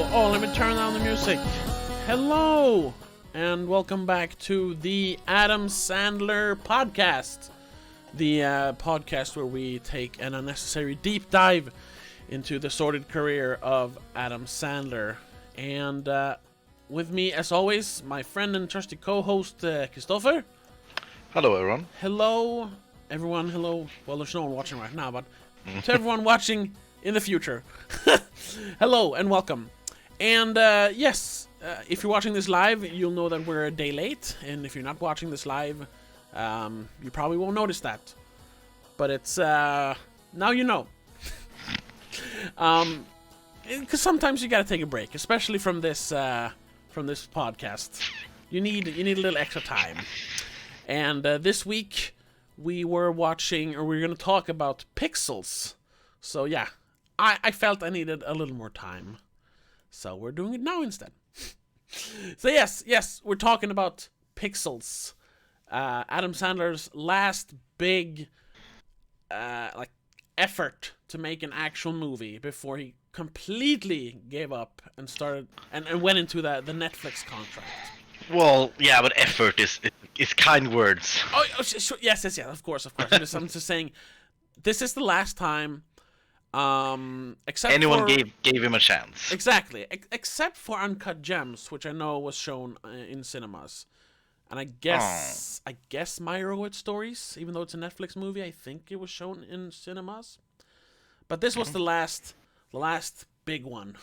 Oh, let me turn down the music. Hello, and welcome back to the Adam Sandler podcast. The podcast where we take an unnecessary deep dive into the sordid career of Adam Sandler. And with me, as always, my friend and trusty co-host, Christopher. Hello, everyone. Hello, everyone. Hello. Well, there's no one watching right now, but to everyone watching in the future. Hello, and welcome. And yes, if you're watching this live, you'll know that we're a day late. And if you're not watching this live, you probably won't notice that. But it's, now you know. Because sometimes you gotta take a break, especially from this podcast. You need a little extra time. And this week, we're gonna talk about Pixels. So yeah, I felt I needed a little more time. So we're doing it now instead. So yes, we're talking about Pixels. Adam Sandler's last big effort to make an actual movie before he completely gave up and started and went into the Netflix contract. Well, yeah, but effort is kind words. Oh sure, yes, of course. I'm just saying, this is the last time. Except anyone gave him a chance. Exactly, except for Uncut Gems, which I know was shown in cinemas, and I guess Meyerowitz Stories, even though it's a Netflix movie, I think it was shown in cinemas. But this was the last big one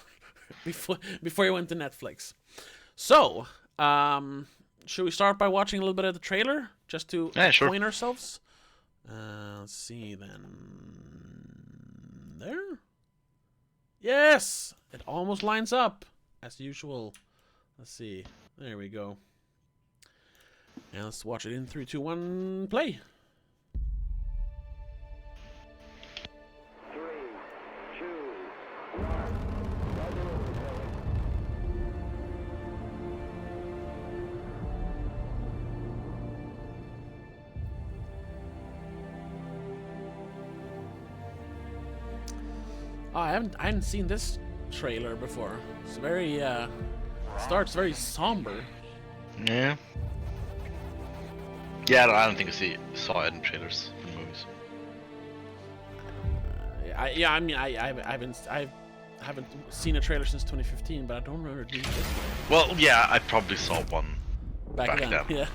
before he went to Netflix. So, should we start by watching a little bit of the trailer just to acquaint ourselves? Let's see then. There? Yes! It almost lines up, as usual. Let's see. There we go. And let's watch it in 3, 2, 1, play. 3, 2, 1. Oh, I hadn't seen this trailer before. It's very starts very somber. Yeah. Yeah, I don't think I saw it in trailers for the movies. I haven't seen a trailer since 2015, but I don't remember doing this one. Well, yeah, I probably saw one back then. Yeah.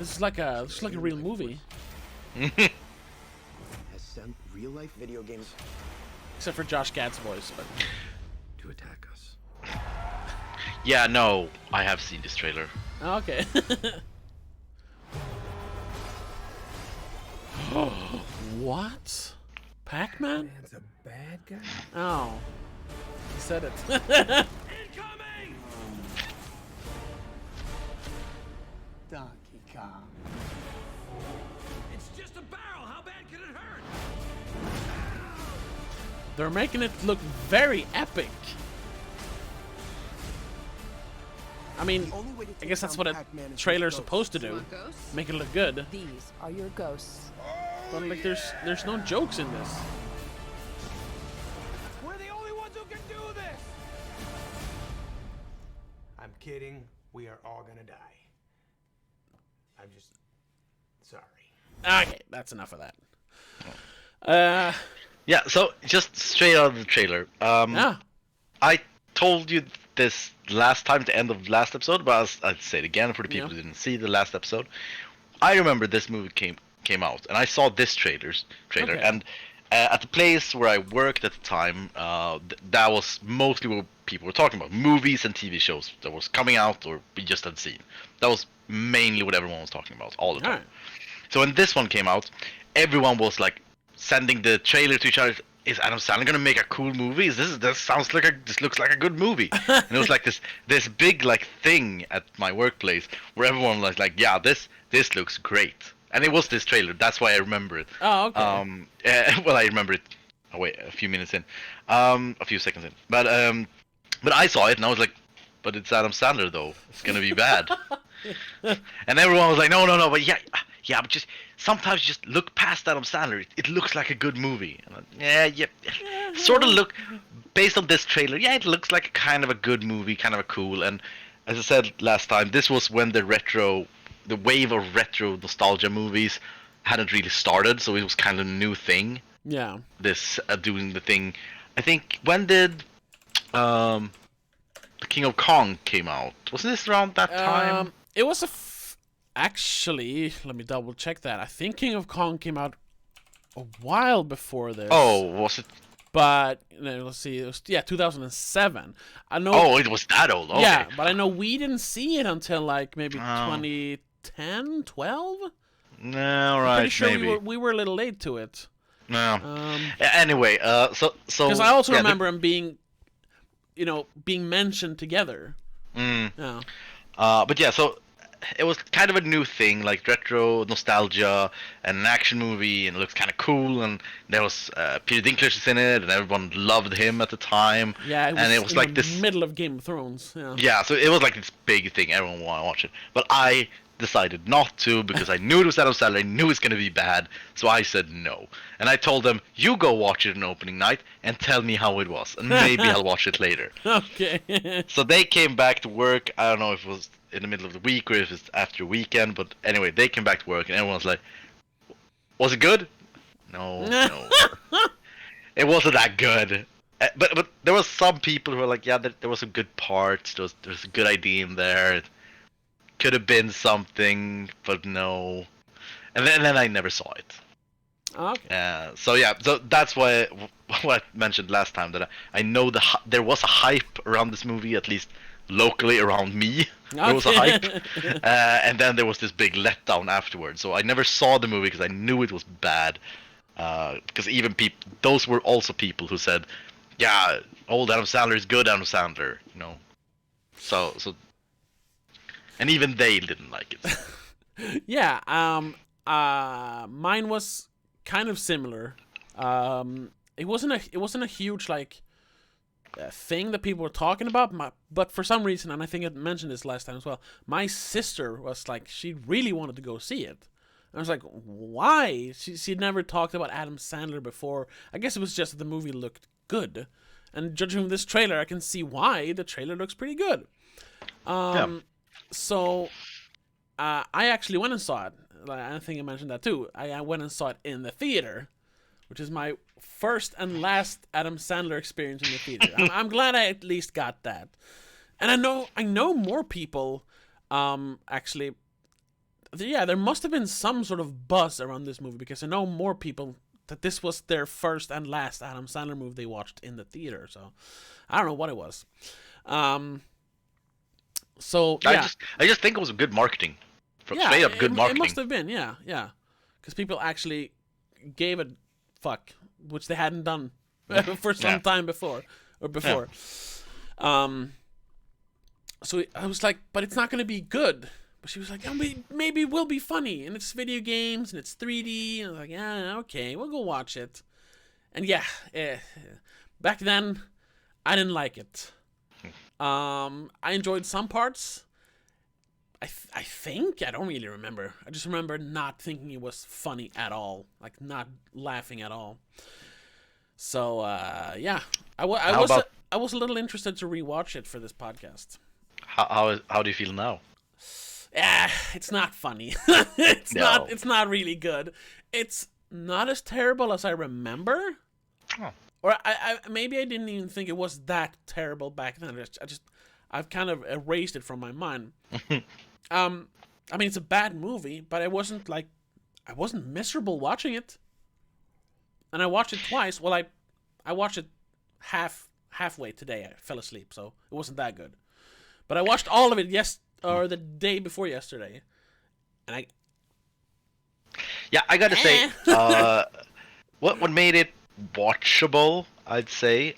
This is like a real movie. Sent real-life video games Except for Josh Gad's voice, but to attack us. Yeah, no, I have seen this trailer. oh, okay. What? Pac-Man? Man's a bad guy. Oh, he said it. Incoming! Donkey Kong. It's just a barrel. How bad can it hurt? They're making it look very epic. I mean, I guess that's what a trailer's supposed to do. Make it look good. These are your ghosts. But like, there's no jokes in this. We're the only ones who can do this. I'm kidding. We are all gonna die. I'm just sorry. Okay, that's enough of that. Yeah, so just straight out of the trailer. Yeah. I told you this last time at the end of the last episode, but I'll say it again for the people who didn't see the last episode. I remember this movie came out, and I saw this trailer, Okay. and at the place where I worked at the time, that was mostly what people were talking about, movies and TV shows that was coming out or we just had seen. That was mainly what everyone was talking about all the time. Alright. So when this one came out, everyone was like sending the trailer to each other. Is Adam Sandler gonna make a cool movie? This looks like a good movie. And it was like this big like thing at my workplace where everyone was like, yeah, this looks great. And it was this trailer. That's why I remember it. Oh, okay. Well, I remember it. Oh wait, a few seconds in. But I saw it and I was like, but it's Adam Sandler though. It's gonna be bad. And everyone was like, no, but yeah, but just sometimes you just look past Adam Sandler. It looks like a good movie. And yeah, sort of look based on this trailer, yeah, it looks like kind of a good movie, kind of a cool. And as I said last time, this was when the wave of retro nostalgia movies hadn't really started, so it was kind of a new thing. Yeah. This doing the thing. I think when did the King of Kong came out? Wasn't this around that time? It was actually, let me double check that. I think King of Kong came out a while before this. Oh, was it? But let's see, it was 2007. I know. Oh, it was that old. Okay. Yeah, but I know we didn't see it until like maybe 2010, 12. No, right, Pretty sure maybe. we were a little late to it. No. Anyway, so because I also remember him being, being mentioned together. Yeah. But yeah, so it was kind of a new thing, like retro nostalgia and an action movie, and it looks kind of cool. And there was Peter Dinklage in it, and everyone loved him at the time. Yeah, it was in like the this middle of Game of Thrones. Yeah. Yeah, so it was like this big thing. Everyone wanted to watch it, but I decided not to because I knew it was Adam Sandler. I knew it was gonna be bad, so I said no. And I told them, "You go watch it on opening night and tell me how it was, and maybe I'll watch it later." Okay. So they came back to work. I don't know if it was in the middle of the week or if it's after weekend, but anyway, they came back to work and everyone's like, "Was it good?" No, it wasn't that good. But there was some people who were like, "Yeah, there was some good parts. There's a good idea in there. It could have been something, but no." And then I never saw it. Okay. So that's why what I mentioned last time, that I know there was a hype around this movie, at least locally around me. There was a hype, and then there was this big letdown afterwards. So I never saw the movie because I knew it was bad. Because even those were also people who said, "Yeah, old Adam Sandler is good Adam Sandler," So, and even they didn't like it. Yeah. Mine was kind of similar. It wasn't a huge thing that people were talking about, but for some reason, and I think I mentioned this last time as well, my sister was like, she really wanted to go see it. And I was like, why? She'd never talked about Adam Sandler before. I guess it was just that the movie looked good. And judging from this trailer, I can see why. The trailer looks pretty good. So, I actually went and saw it. I think I mentioned that too. I went and saw it in the theater, which is my first and last Adam Sandler experience in the theater. I'm glad I at least got that. And I know more people, actually. Yeah, there must have been some sort of buzz around this movie, because I know more people that this was their first and last Adam Sandler movie they watched in the theater. So I don't know what it was. So yeah, I just think it was good marketing. Straight up good marketing. It must have been, yeah, because people actually gave a fuck, which they hadn't done for some time before. Yeah. So I was like, but it's not going to be good. But she was like, oh, maybe it will be funny, and it's video games, and it's 3D, and I was like, yeah, okay, we'll go watch it. And yeah, back then, I didn't like it. I enjoyed some parts. I think, I don't really remember. I just remember not thinking it was funny at all, like not laughing at all. So yeah, I was a little interested to rewatch it for this podcast. How do you feel now? It's not funny. It's not really good. It's not as terrible as I remember. Oh. Or I maybe I didn't even think it was that terrible back then. I've kind of erased it from my mind. I mean, it's a bad movie, but I wasn't miserable watching it. And I watched it twice. Well, I watched it halfway today. I fell asleep, so it wasn't that good. But I watched all of it the day before yesterday, and I gotta say, what made it watchable, I'd say,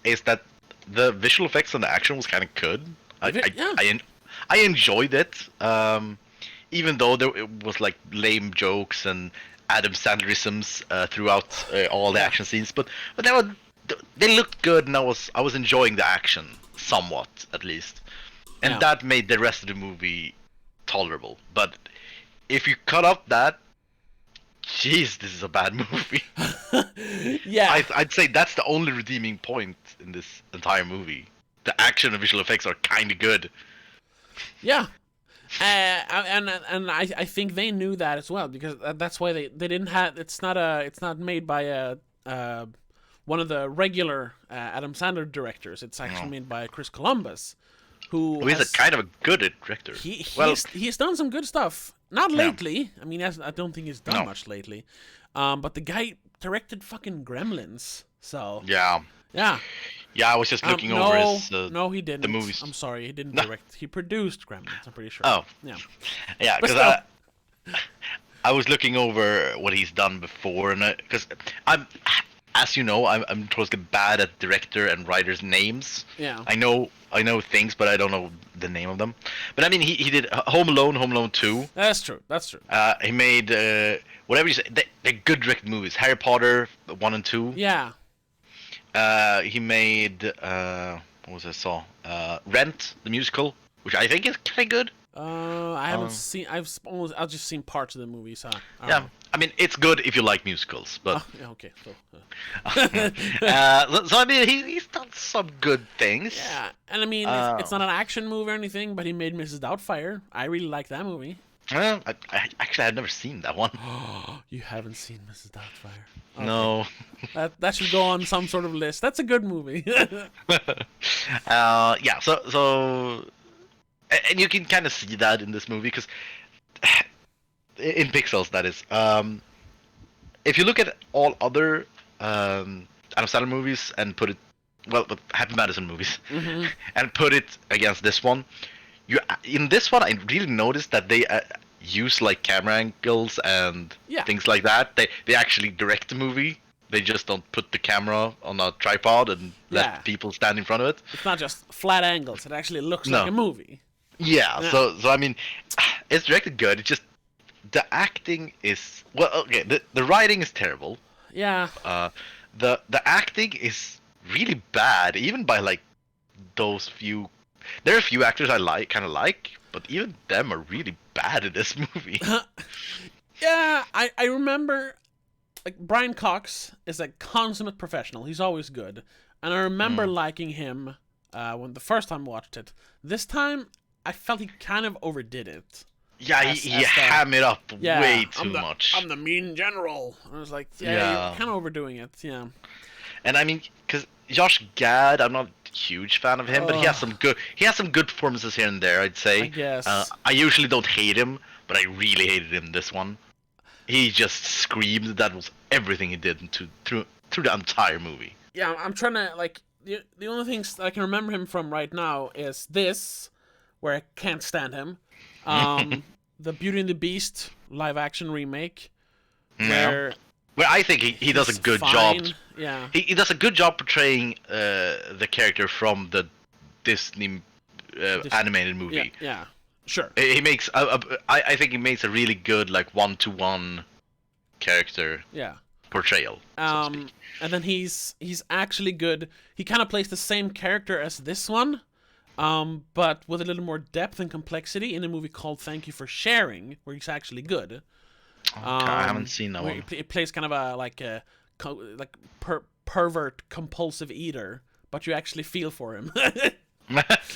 is that the visual effects and the action was kind of good. I enjoyed it, even though it was like lame jokes and Adam Sandlerisms throughout all the action scenes. But they looked good, and I was enjoying the action somewhat, at least. And that made the rest of the movie tolerable. But if you cut out that, jeez, this is a bad movie. Yeah. I'd say that's the only redeeming point in this entire movie. The action and visual effects are kind of good. Yeah. And I think they knew that as well, because that's why they didn't have it's not made by one of the regular Adam Sandler directors. It's actually made by Chris Columbus, who He's a kind of a good director. He's done some good stuff. Not lately. I mean, I don't think he's done much lately. But the guy directed fucking Gremlins. So yeah. I was just looking over his no, he didn't. the movies. I'm sorry, he didn't direct. He produced Gremlins. I'm pretty sure. Oh, yeah, because I was looking over what he's done before, and because as you know, I'm totally bad at director and writers' names. Yeah. I know things, but I don't know the name of them. But I mean, he did Home Alone 2. That's true. He made whatever you say. They're good directed movies. Harry Potter 1 and 2. Yeah. He made what was I saw? Rent the musical, which I think is kind of good. I haven't seen. I've just seen parts of the movie. So I mean, it's good if you like musicals, but yeah, okay. So, so I mean, he's done some good things. yeah, and I mean, it's not an action movie or anything, but he made Mrs. Doubtfire. I really like that movie. Well, I actually I've never seen that one. You haven't seen Mrs. Doubtfire? Okay. No. That should go on some sort of list. That's a good movie. Yeah. So, and you can kind of see that in this movie because in pixels, that is. If you look at all other Adam Sandler movies and put it, but Happy Madison movies, and put it against this one, in this one I really noticed that they use like camera angles and things like that. They actually direct the movie. They just don't put the camera on a tripod and let people stand in front of it. It's not just flat angles. It actually looks like a movie. Yeah. So I mean, it's directed good. It's just the acting is okay. The writing is terrible. Yeah. The acting is really bad, even by like those few. There are a few actors I kind of like, but even them are really bad in this movie. Yeah, I remember, like, Brian Cox is a consummate professional. He's always good, and I remember liking him when the first time I watched it. This time, I felt he kind of overdid it. Yeah, he hammed it up way too much. I'm the mean general. I was like, you're kind of overdoing it. Yeah. And I mean, because Josh Gad, I'm not a huge fan of him, but he has some good performances here and there, I'd say. I guess. I usually don't hate him, but I really hated him this one. He just screamed. That was everything he did through the entire movie. Yeah, I'm trying to, like, the only things I can remember him from right now is this, where I can't stand him. The Beauty and the Beast live action remake, where I think he does a good job. Yeah, he does a good job portraying the character from the Disney animated movie. Yeah, sure. He makes I think he makes a really good like 1-to-1 character portrayal. So to speak. And then he's actually good. He kind of plays the same character as this one. But with a little more depth and complexity in a movie called Thank You for Sharing, where he's actually good. Okay, I haven't seen that one. He plays kind of a pervert compulsive eater, but you actually feel for him. That's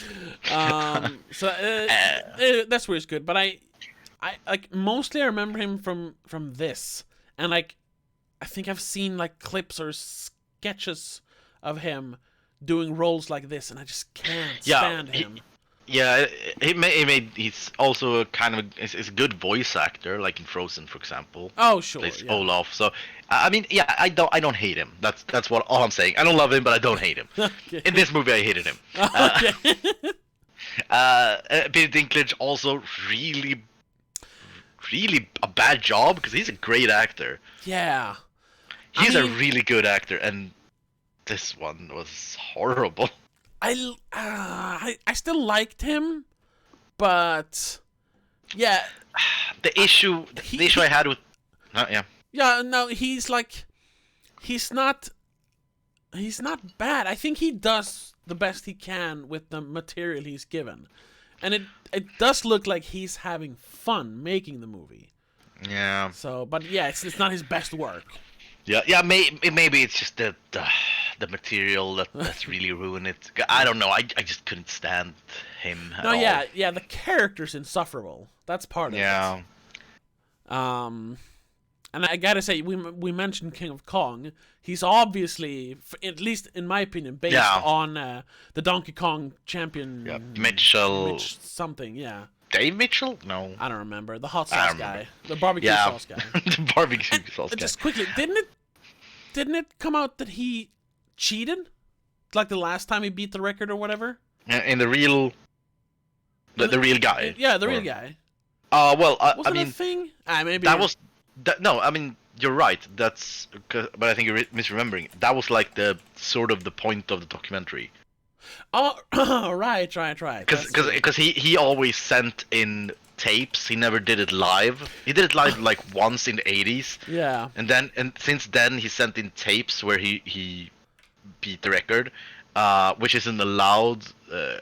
where he's good. But I like mostly I remember him from this, and like I think I've seen like clips or sketches of him doing roles like this, and I just can't stand him. He's also he's a good voice actor, like in Frozen, for example. Oh, sure. Plays Olaf. So I mean, I don't hate him. That's all I'm saying. I don't love him, but I don't hate him. Okay. In this movie, I hated him. Okay. Peter Dinklage also really a bad job because he's a great actor. Yeah. He's a really good actor, and this one was horrible. I still liked him, but yeah. The issue I had with Yeah, no, he's not bad. I think he does the best he can with the material he's given. And it does look like he's having fun making the movie. Yeah. So, but yeah, it's not his best work. Yeah. Maybe it's just the material that's really ruined it. I don't know. I just couldn't stand him at No, all. yeah, the character's insufferable. That's part of Yeah. it. And I gotta say, we mentioned King of Kong. He's obviously, at least in my opinion, based on the Donkey Kong champion. Yeah. Mitchell. Mitch something, yeah. Dave Mitchell? No. I don't remember. The hot sauce remember. guy. The barbecue sauce guy. The barbecue sauce guy. Just quickly, didn't it come out that he cheated? Like the last time he beat the record or whatever? In the real... The real guy. Yeah, the real guy. Well, Was I it mean... a thing? Maybe... That was... no, I mean, you're right. That's... But I think you're misremembering. That was like the sort of the point of the documentary. Oh, right. Because he always sent in tapes. He never did it live. He did it live like once in the 80s. Yeah. And since then he sent in tapes where he beat the record, which isn't allowed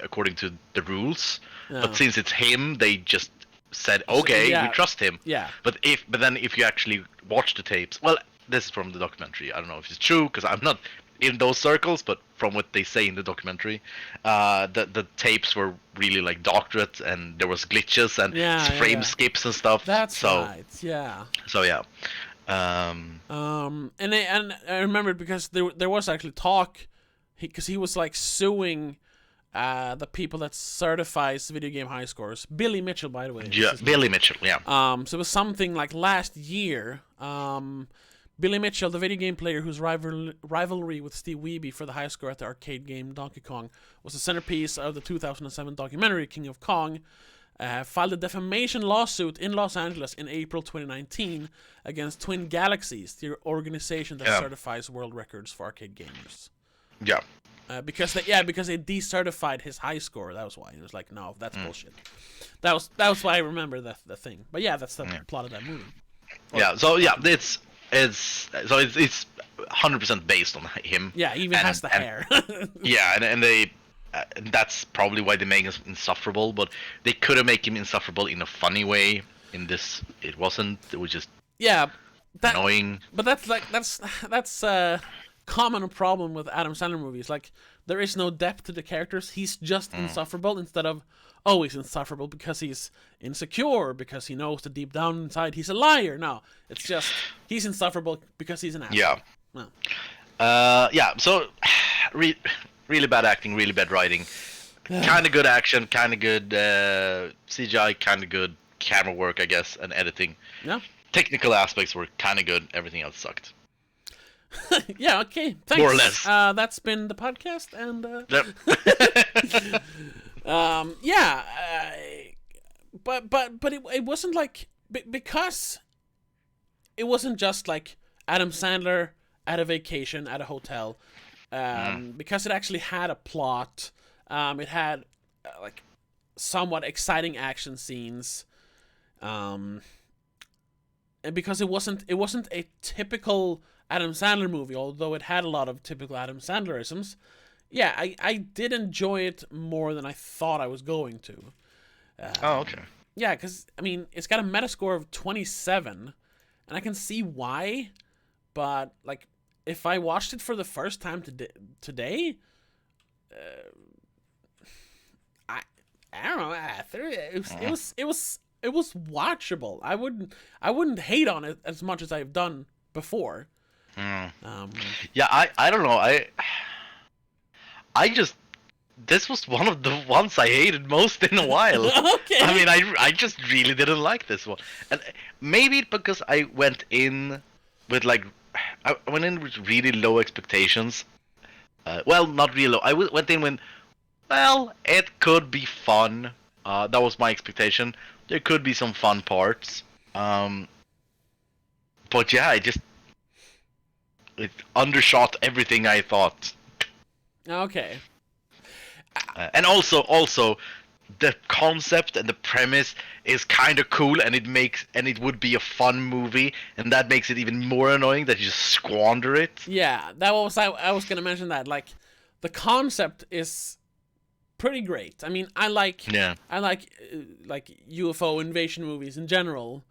according to the rules. Yeah. But since it's him, they just said, okay, we trust him. Yeah. But then if you actually watch the tapes, well, this is from the documentary. I don't know if it's true because I'm not in those circles, but from what they say in the documentary, the tapes were really like doctorate, and there was glitches and frame skips and stuff. That's right. Yeah. So yeah. And I remembered because there was actually talk, because he was like suing the people that certifies video game high scores. Billy Mitchell, by the way. Yeah, Billy Mitchell. Yeah. So it was something like last year. Billy Mitchell, the video game player whose rivalry with Steve Wiebe for the high score at the arcade game Donkey Kong was the centerpiece of the 2007 documentary King of Kong, filed a defamation lawsuit in Los Angeles in April 2019 against Twin Galaxies, the organization that certifies world records for arcade gamers. Yeah. Because they decertified his high score. That was why. It was like, no, that's bullshit. That was why I remember the thing. But yeah, that's the plot of that movie. It's 100% based on him. Yeah, he even has the hair. Yeah, and they that's probably why they make him insufferable. But they could have made him insufferable in a funny way. In this, it wasn't. It was just annoying. But that's a common problem with Adam Sandler movies. Like, there is no depth to the characters. He's just insufferable instead of, oh, he's insufferable because he's insecure, because he knows that deep down inside he's a liar. No, it's just he's insufferable because he's an asshole. Yeah. No. So, really bad acting, really bad writing. Kind of good action, kind of good CGI, kind of good camera work, I guess, and editing. Yeah. Technical aspects were kind of good. Everything else sucked. Yeah, okay. Thanks. More or less. That's been the podcast, and but it wasn't like because it wasn't just like Adam Sandler at a vacation at a hotel. Because it actually had a plot. It had like somewhat exciting action scenes. And because it wasn't a typical Adam Sandler movie, although it had a lot of typical Adam Sandlerisms. Yeah, I did enjoy it more than I thought I was going to. Okay. Yeah, because, I mean, it's got a Metascore of 27, and I can see why, but, like, if I watched it for the first time today, I don't know, it was watchable. I wouldn't hate on it as much as I've done before. Yeah, I don't know. I just, this was one of the ones I hated most in a while. Okay. I mean, I just really didn't like this one, and maybe because I went in with really low expectations. Well, not really low. I went in when, well, it could be fun. That was my expectation. There could be some fun parts. But yeah, it undershot everything I thought. Okay. And also, the concept and the premise is kind of cool, and it would be a fun movie, and that makes it even more annoying that you just squander it. Yeah, I was gonna mention that. Like, the concept is pretty great. I mean, I like UFO invasion movies in general.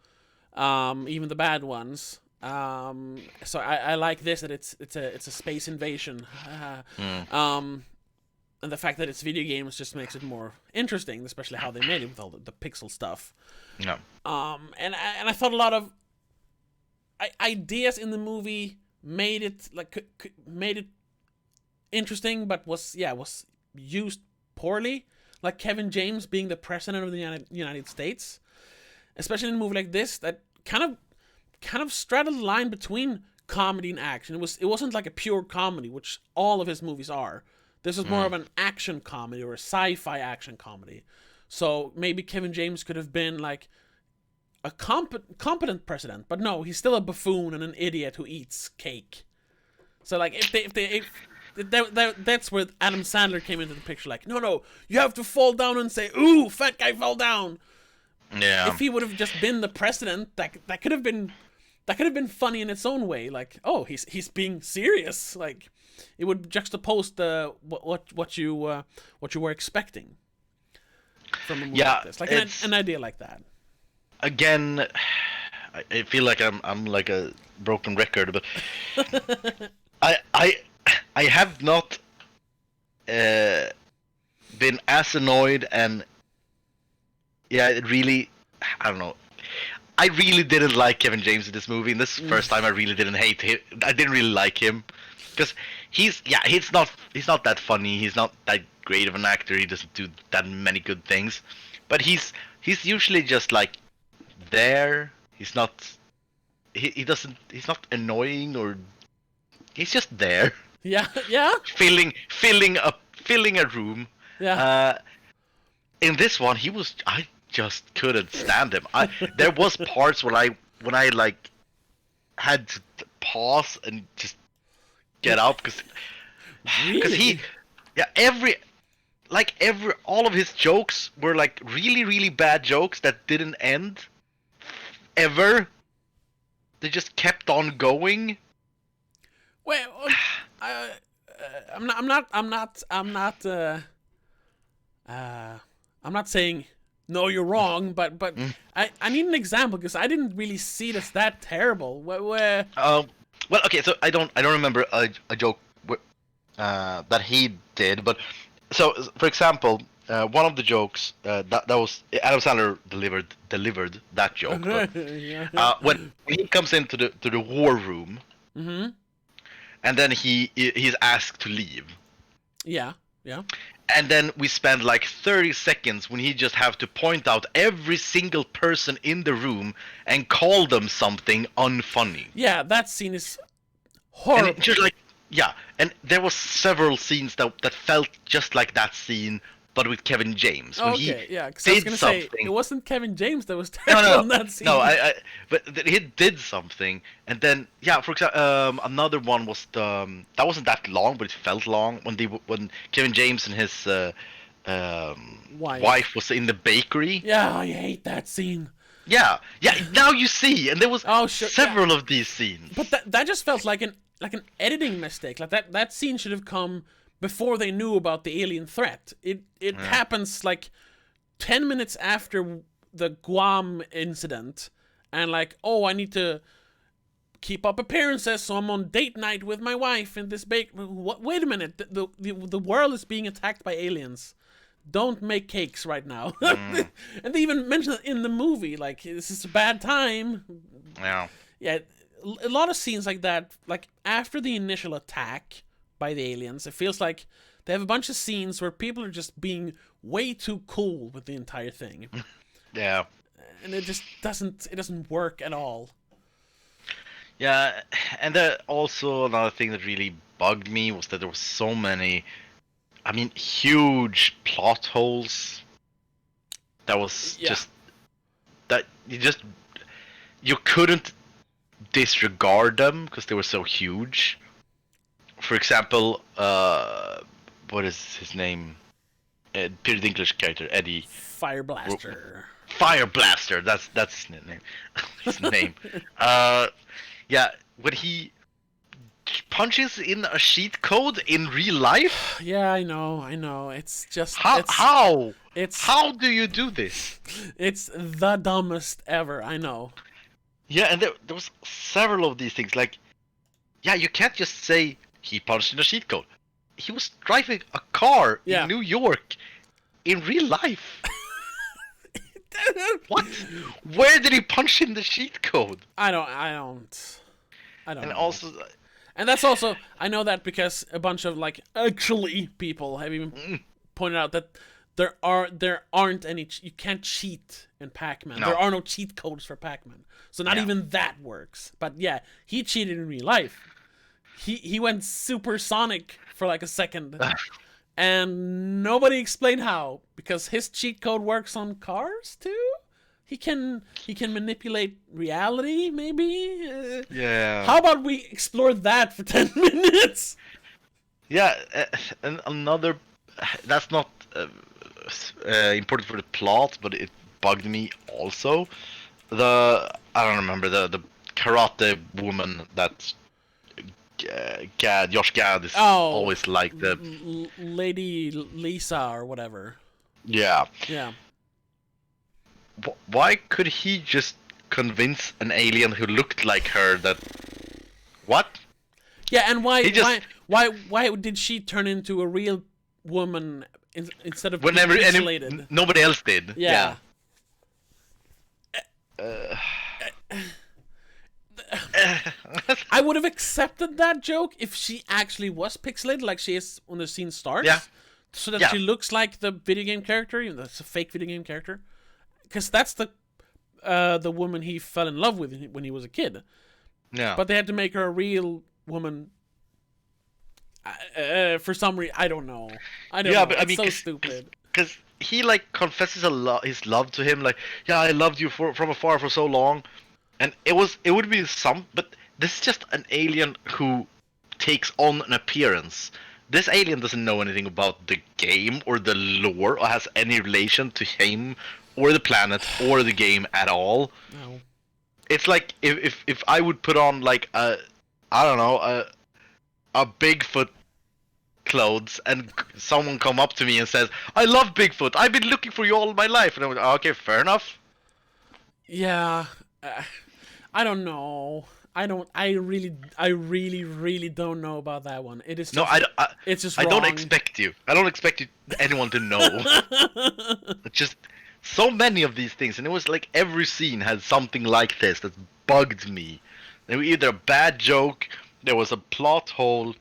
even the bad ones. So I like this, that it's a space invasion. And the fact that it's video games just makes it more interesting, especially how they made it with all the pixel stuff. Yeah. And I thought a lot of ideas in the movie made it interesting, but was used poorly. Like Kevin James being the president of the United States, especially in a movie like this that kind of straddled the line between comedy and action. It wasn't like a pure comedy, which all of his movies are. This was more of an action comedy or a sci-fi action comedy. So maybe Kevin James could have been like a competent president, but no, he's still a buffoon and an idiot who eats cake. So like that's where Adam Sandler came into the picture. Like, no, you have to fall down and say, "Ooh, fat guy fell down." Yeah. If he would have just been the president, that could have been funny in its own way. Like, oh, he's being serious. Like, it would juxtapose the what you were expecting from a movie like this. Like an idea like that. Again, I feel like I'm like a broken record, but I have not been as annoyed, and it really, I don't know. I really didn't like Kevin James in this movie, and this first time I really didn't hate him. I didn't really like him because he's not that funny. He's not that great of an actor. He doesn't do that many good things, but he's usually just like there. He's not annoying, or he's just there. Yeah. filling a room. Yeah. In this one, I just couldn't stand him. There was parts when I like had to pause and just get up because all of his jokes were like really, really bad jokes that didn't end ever. They just kept on going. Well, I'm not saying no, you're wrong, but I need an example because I didn't really see it as that terrible. Where well, okay, so I don't remember a joke that he did, but so for example, one of the jokes that was Adam Sandler delivered that joke. But, when he comes into the war room, and then he's asked to leave. Yeah. And then we spend like 30 seconds when he just have to point out every single person in the room and call them something unfunny. Yeah, that scene is horrible. And just like, and there was several scenes that felt just like that scene, but with Kevin James. When he because I was gonna say it wasn't Kevin James that was terrible in that scene. No, but he did something, and then for example, another one was that wasn't that long, but it felt long when Kevin James and his wife was in the bakery. Yeah, I hate that scene. Yeah. Now you see, and there was several of these scenes. But that just felt like an editing mistake. Like that scene should have come before they knew about the alien threat. It happens like 10 minutes after the Guam incident, and like, oh, I need to keep up appearances, so I'm on date night with my wife in this wait a minute, the world is being attacked by aliens. Don't make cakes right now. And they even mention it in the movie, like, this is a bad time. Yeah, a lot of scenes like that, like after the initial attack by the aliens, it feels like they have a bunch of scenes where people are just being way too cool with the entire thing. Yeah. And it just doesn't work at all. Yeah, and also another thing that really bugged me was that there were so many, huge plot holes. That was just that you couldn't disregard them because they were so huge. For example, what is his name? Peter Dinklage character, Eddie. Fireblaster. Fireblaster. That's his name. His name. When he punches in a cheat code in real life. Yeah, I know. It's just how do you do this? It's the dumbest ever. I know. Yeah, and there was several of these things. Like, yeah, you can't just say he punched in a cheat code. He was driving a car Yeah. in New York in real life. What? Where did he punch in the cheat code? I don't And know. also, And that's also, I know that because a bunch of like actually people have even pointed out that there aren't any, you can't cheat in Pac-Man. No. There are no cheat codes for Pac-Man. So not Yeah. even that works. But yeah, he cheated in real life. He went supersonic for like a second. And nobody explained how, because his cheat code works on cars too. He can manipulate reality, maybe. yeah. How about we explore that for 10 minutes? Yeah, and another. That's not important for the plot, but it bugged me also. I don't remember the karate woman that Josh Gad is always like the. Lady Lisa or whatever. Yeah. Yeah. Why could he just convince an alien who looked like her that? What? Yeah, and why He just- why did she turn into a real woman instead of being Whenever pixelated? nobody else did. Yeah. I would have accepted that joke if she actually was pixelated, like she is when the scene starts. Yeah. So that Yeah. she looks like the video game character, even though it's a fake video game character. Because that's the woman he fell in love with when he was a kid. Yeah. But they had to make her a real woman. For some reason, I don't know. I don't Yeah, know. but I It's mean, so 'cause- stupid. Because he like confesses his love to him, like, yeah, I loved you from afar for so long, and it would be some, but this is just an alien who takes on an appearance. This alien doesn't know anything about the game or the lore or has any relation to him or the planet or the game at all. No. It's like if I would put on like I don't know, a Bigfoot clothes and someone come up to me and says, I love Bigfoot, I've been looking for you all my life, and I went, okay, fair enough. Yeah. I don't know. I really don't know about that one. It is just, No, it's just I don't wrong. expect you. I don't expect anyone to know. It's just so many of these things, and it was like every scene had something like this that bugged me. They were either a bad joke, there was a plot hole,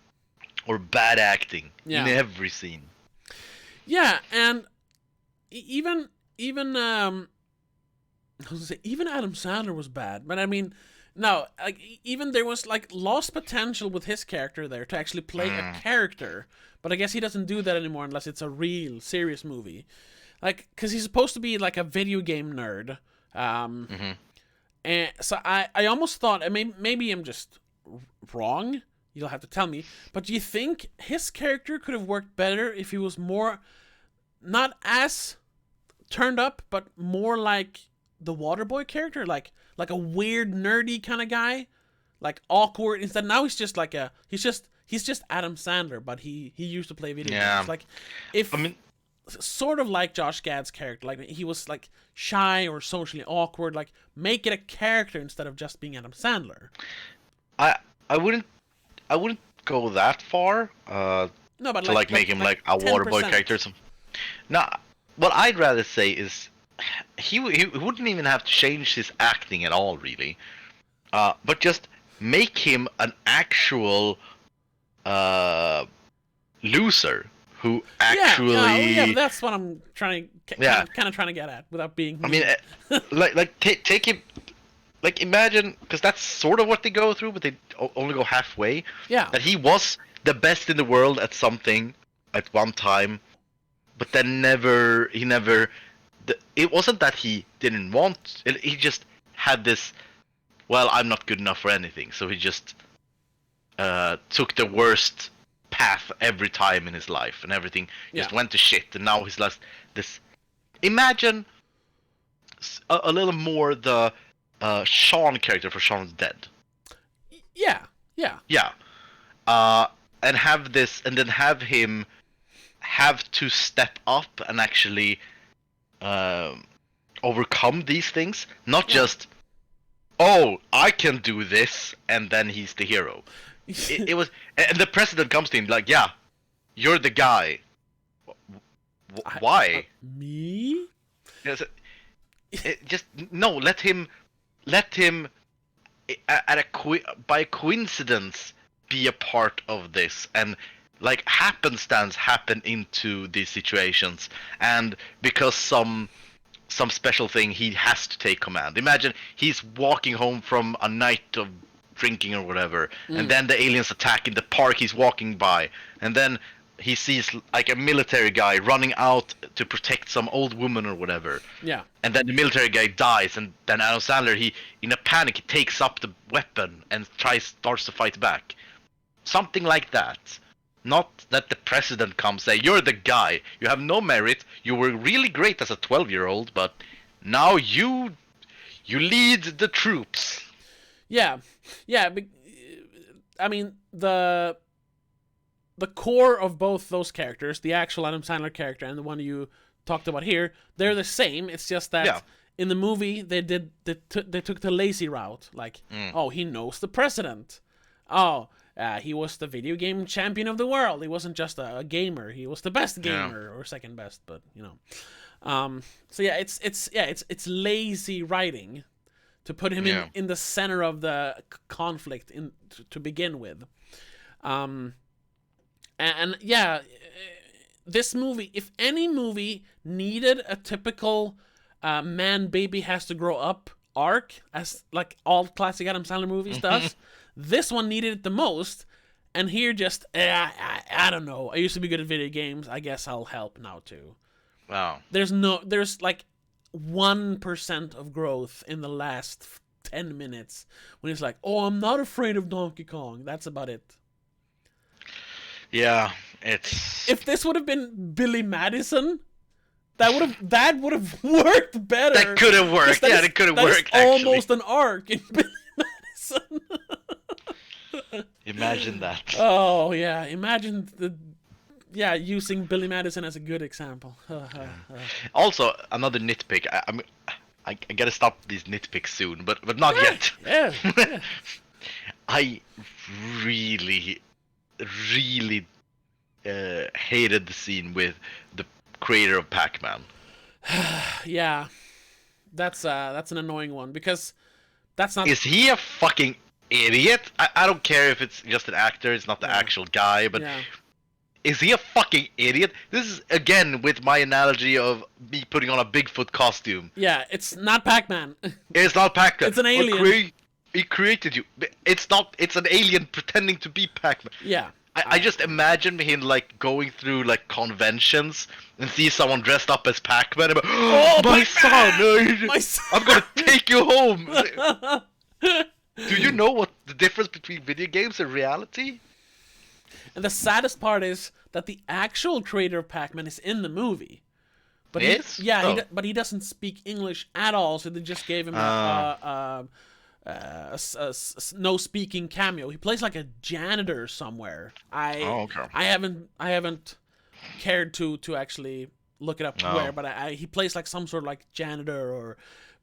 or bad acting Yeah. in every scene. Yeah, and even I was gonna say, even Adam Sandler was bad, but I mean, no, like even there was like lost potential with his character there to actually play a character, but I guess he doesn't do that anymore unless it's a real serious movie, like because he's supposed to be like a video game nerd, and so I almost thought, I mean, maybe I'm just wrong. You'll have to tell me, but do you think his character could have worked better if he was more, not as turned up, but more like the Waterboy character, like a weird nerdy kind of guy, like awkward. Instead, now he's just like he's just Adam Sandler, but he used to play video Yeah. games. Like if I mean, sort of like Josh Gad's character, like he was like shy or socially awkward. Like make it a character instead of just being Adam Sandler. I wouldn't go that far. No, but To like make him like a Waterboy 10%. character. No, what I'd rather say is he wouldn't even have to change his acting at all, really. But just make him an actual loser who actually. Yeah, but that's what I'm trying to Yeah. kind of trying to get at without being. I mean, take him. Like imagine, because that's sort of what they go through, but they only go halfway. Yeah. That he was the best in the world at something at one time, but then he never. It wasn't that he didn't want. He just had this. Well, I'm not good enough for anything, so he just took the worst path every time in his life, and everything just Yeah. went to shit. And now he's lost this. Imagine a little more the Sean character for Shaun's Dead. Yeah. Yeah. And have this, and then have him have to step up and actually overcome these things. Not just, oh, I can do this, and then he's the hero. It was, and the president comes to him like, yeah, you're the guy. Why? Me? Yes, just no. Let him, by coincidence, be a part of this, and like happenstance happen into these situations, and because some special thing, he has to take command. Imagine he's walking home from a night of drinking or whatever, and then the aliens attack in the park he's walking by, and then he sees like a military guy running out to protect some old woman or whatever. Yeah. And then the military guy dies, and then Adam Sandler, he in a panic, he takes up the weapon and starts to fight back. Something like that. Not that the president comes say, you're the guy, you have no merit, you were really great as a 12-year-old, but now you lead the troops. Yeah. I mean, the core of both those characters, the actual Adam Sandler character and the one you talked about here, they're the same. It's just that in the movie they took the lazy route. Like, oh, he knows the president. Oh, he was the video game champion of the world. He wasn't just a gamer. He was the best gamer or second best, but you know. So yeah, it's lazy writing to put him in the center of the conflict to begin with. And yeah, this movie, if any movie needed a typical man baby has to grow up arc, as like all classic Adam Sandler movies does, this one needed it the most. And here just, I don't know. I used to be good at video games. I guess I'll help now too. Wow. There's like 1% of growth in the last 10 minutes when he's like, oh, I'm not afraid of Donkey Kong. That's about it. Yeah, it's... If this would have been Billy Madison, that would have worked better. That could have worked. Yeah, it could have worked, actually. Almost an arc in Billy Madison. Imagine that. Oh, yeah. Imagine using Billy Madison as a good example. Also, another nitpick. I gotta stop these nitpicks soon, but not yet. Yeah. I really hated the scene with the creator of Pac-Man. Yeah. That's an annoying one because that's not... Is he a fucking idiot? I don't care if it's just an actor, it's not the actual guy, but is he a fucking idiot? This is, again, with my analogy of me putting on a Bigfoot costume. Yeah, it's not Pac-Man. It's not Pac-Man. It's an alien. He created you. It's not. It's an alien pretending to be Pac-Man. Yeah. I just imagine him like going through like conventions and see someone dressed up as Pac-Man and oh, my son! My son! I'm gonna take you home! Do you know what the difference between video games and reality? And the saddest part is that the actual creator of Pac-Man is in the movie. But but he doesn't speak English at all, so they just gave him a no speaking cameo. He plays like a janitor somewhere. I haven't cared to actually look it up where, but he plays like some sort of like janitor or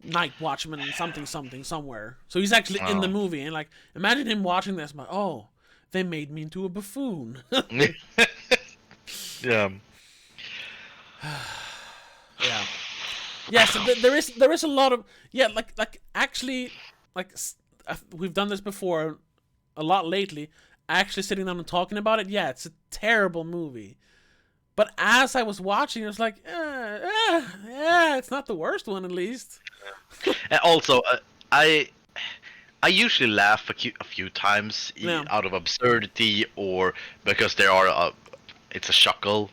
night watchman, something somewhere. So he's actually in the movie, and like imagine him watching this, like, oh, they made me into a buffoon. Yeah. Yeah. Yeah. So there is a lot of like actually. Like, we've done this before a lot lately, actually sitting down and talking about it. Yeah, it's a terrible movie. But as I was watching, it was like, it's not the worst one, at least. And also, I usually laugh a few times out of absurdity or because it's a chuckle.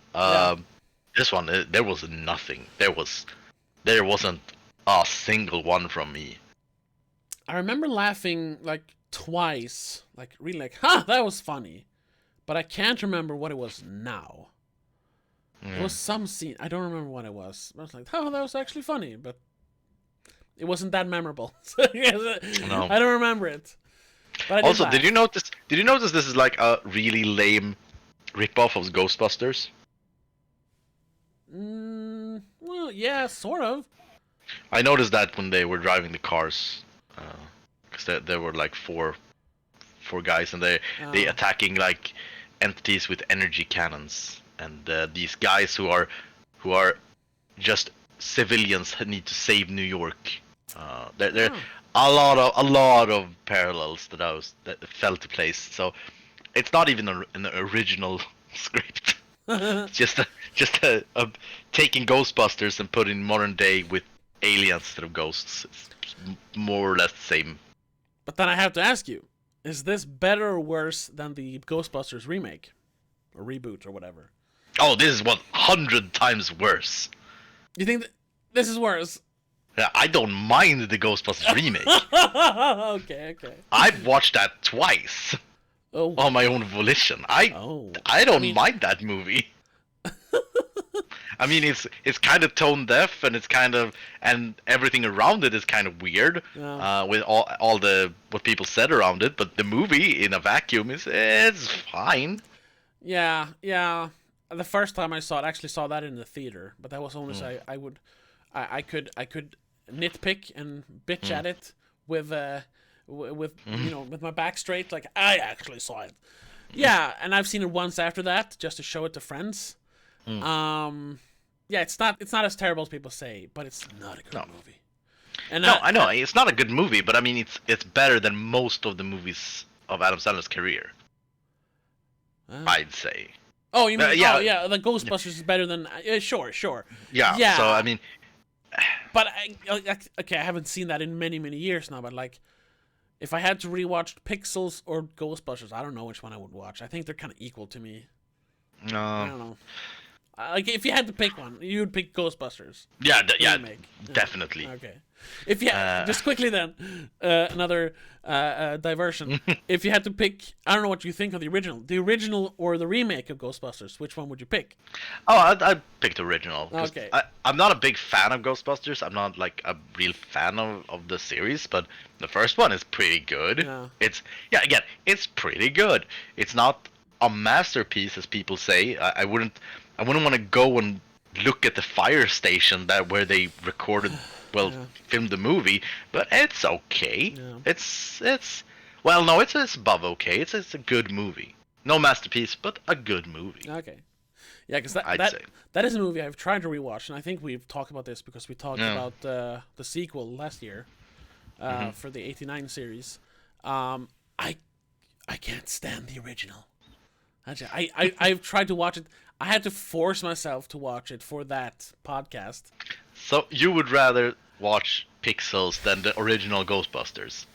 This one, there was nothing. There wasn't a single one from me. I remember laughing like twice, like really like, that was funny. But I can't remember what it was now. It was some scene, I don't remember what it was. I was like, that was actually funny, but it wasn't that memorable. No. I don't remember it. But I did you notice this is like a really lame ripoff of Ghostbusters? Well, yeah, sort of. I noticed that when they were driving the cars. because there were like four guys, and they attacking like entities with energy cannons, and these guys who are just civilians need to save New York. There a lot of parallels that fell to place. So it's not even an original script. It's just a taking Ghostbusters and putting modern day with aliens instead of ghosts. It's more or less the same. But then I have to ask you, is this better or worse than the Ghostbusters remake? Or reboot or whatever? Oh, this is 100 times worse. You think this is worse? Yeah, I don't mind the Ghostbusters remake. Okay. I've watched that twice. Oh. On my own volition. I don't mind that movie. I mean, it's kind of tone deaf, and and everything around it is kind of weird, with all the what people said around it. But the movie in a vacuum is fine. Yeah. The first time I actually saw that in the theater, but that was only so I could nitpick and bitch at it with with my back straight, like I actually saw it. Yeah, and I've seen it once after that just to show it to friends. Yeah, it's not as terrible as people say, but it's not a good movie. And I know it's not a good movie, but I mean it's better than most of the movies of Adam Sandler's career. I'd say. Oh, you mean the Ghostbusters is better than sure. Yeah. So I mean, but I haven't seen that in many years now. But like, if I had to rewatch Pixels or Ghostbusters, I don't know which one I would watch. I think they're kind of equal to me. I don't know. Like, if you had to pick one, you would pick Ghostbusters. Yeah, definitely. Okay. If you just quickly then, another diversion. If you had to pick, I don't know what you think of the original or the remake of Ghostbusters. Which one would you pick? Oh, I'd pick the original. Okay. I'm not a big fan of Ghostbusters. I'm not like a real fan of the series, but the first one is pretty good. Yeah. It's pretty good. It's not a masterpiece as people say. I wouldn't want to go and look at the fire station where they recorded, filmed the movie, but it's okay. Yeah. It's above okay. It's a good movie. No masterpiece, but a good movie. Okay. Yeah, because that is a movie I've tried to rewatch, and I think we've talked about this because we talked about the sequel last year for the '89 series. I can't stand the original. I've tried to watch it. I had to force myself to watch it for that podcast. So you would rather watch Pixels than the original Ghostbusters?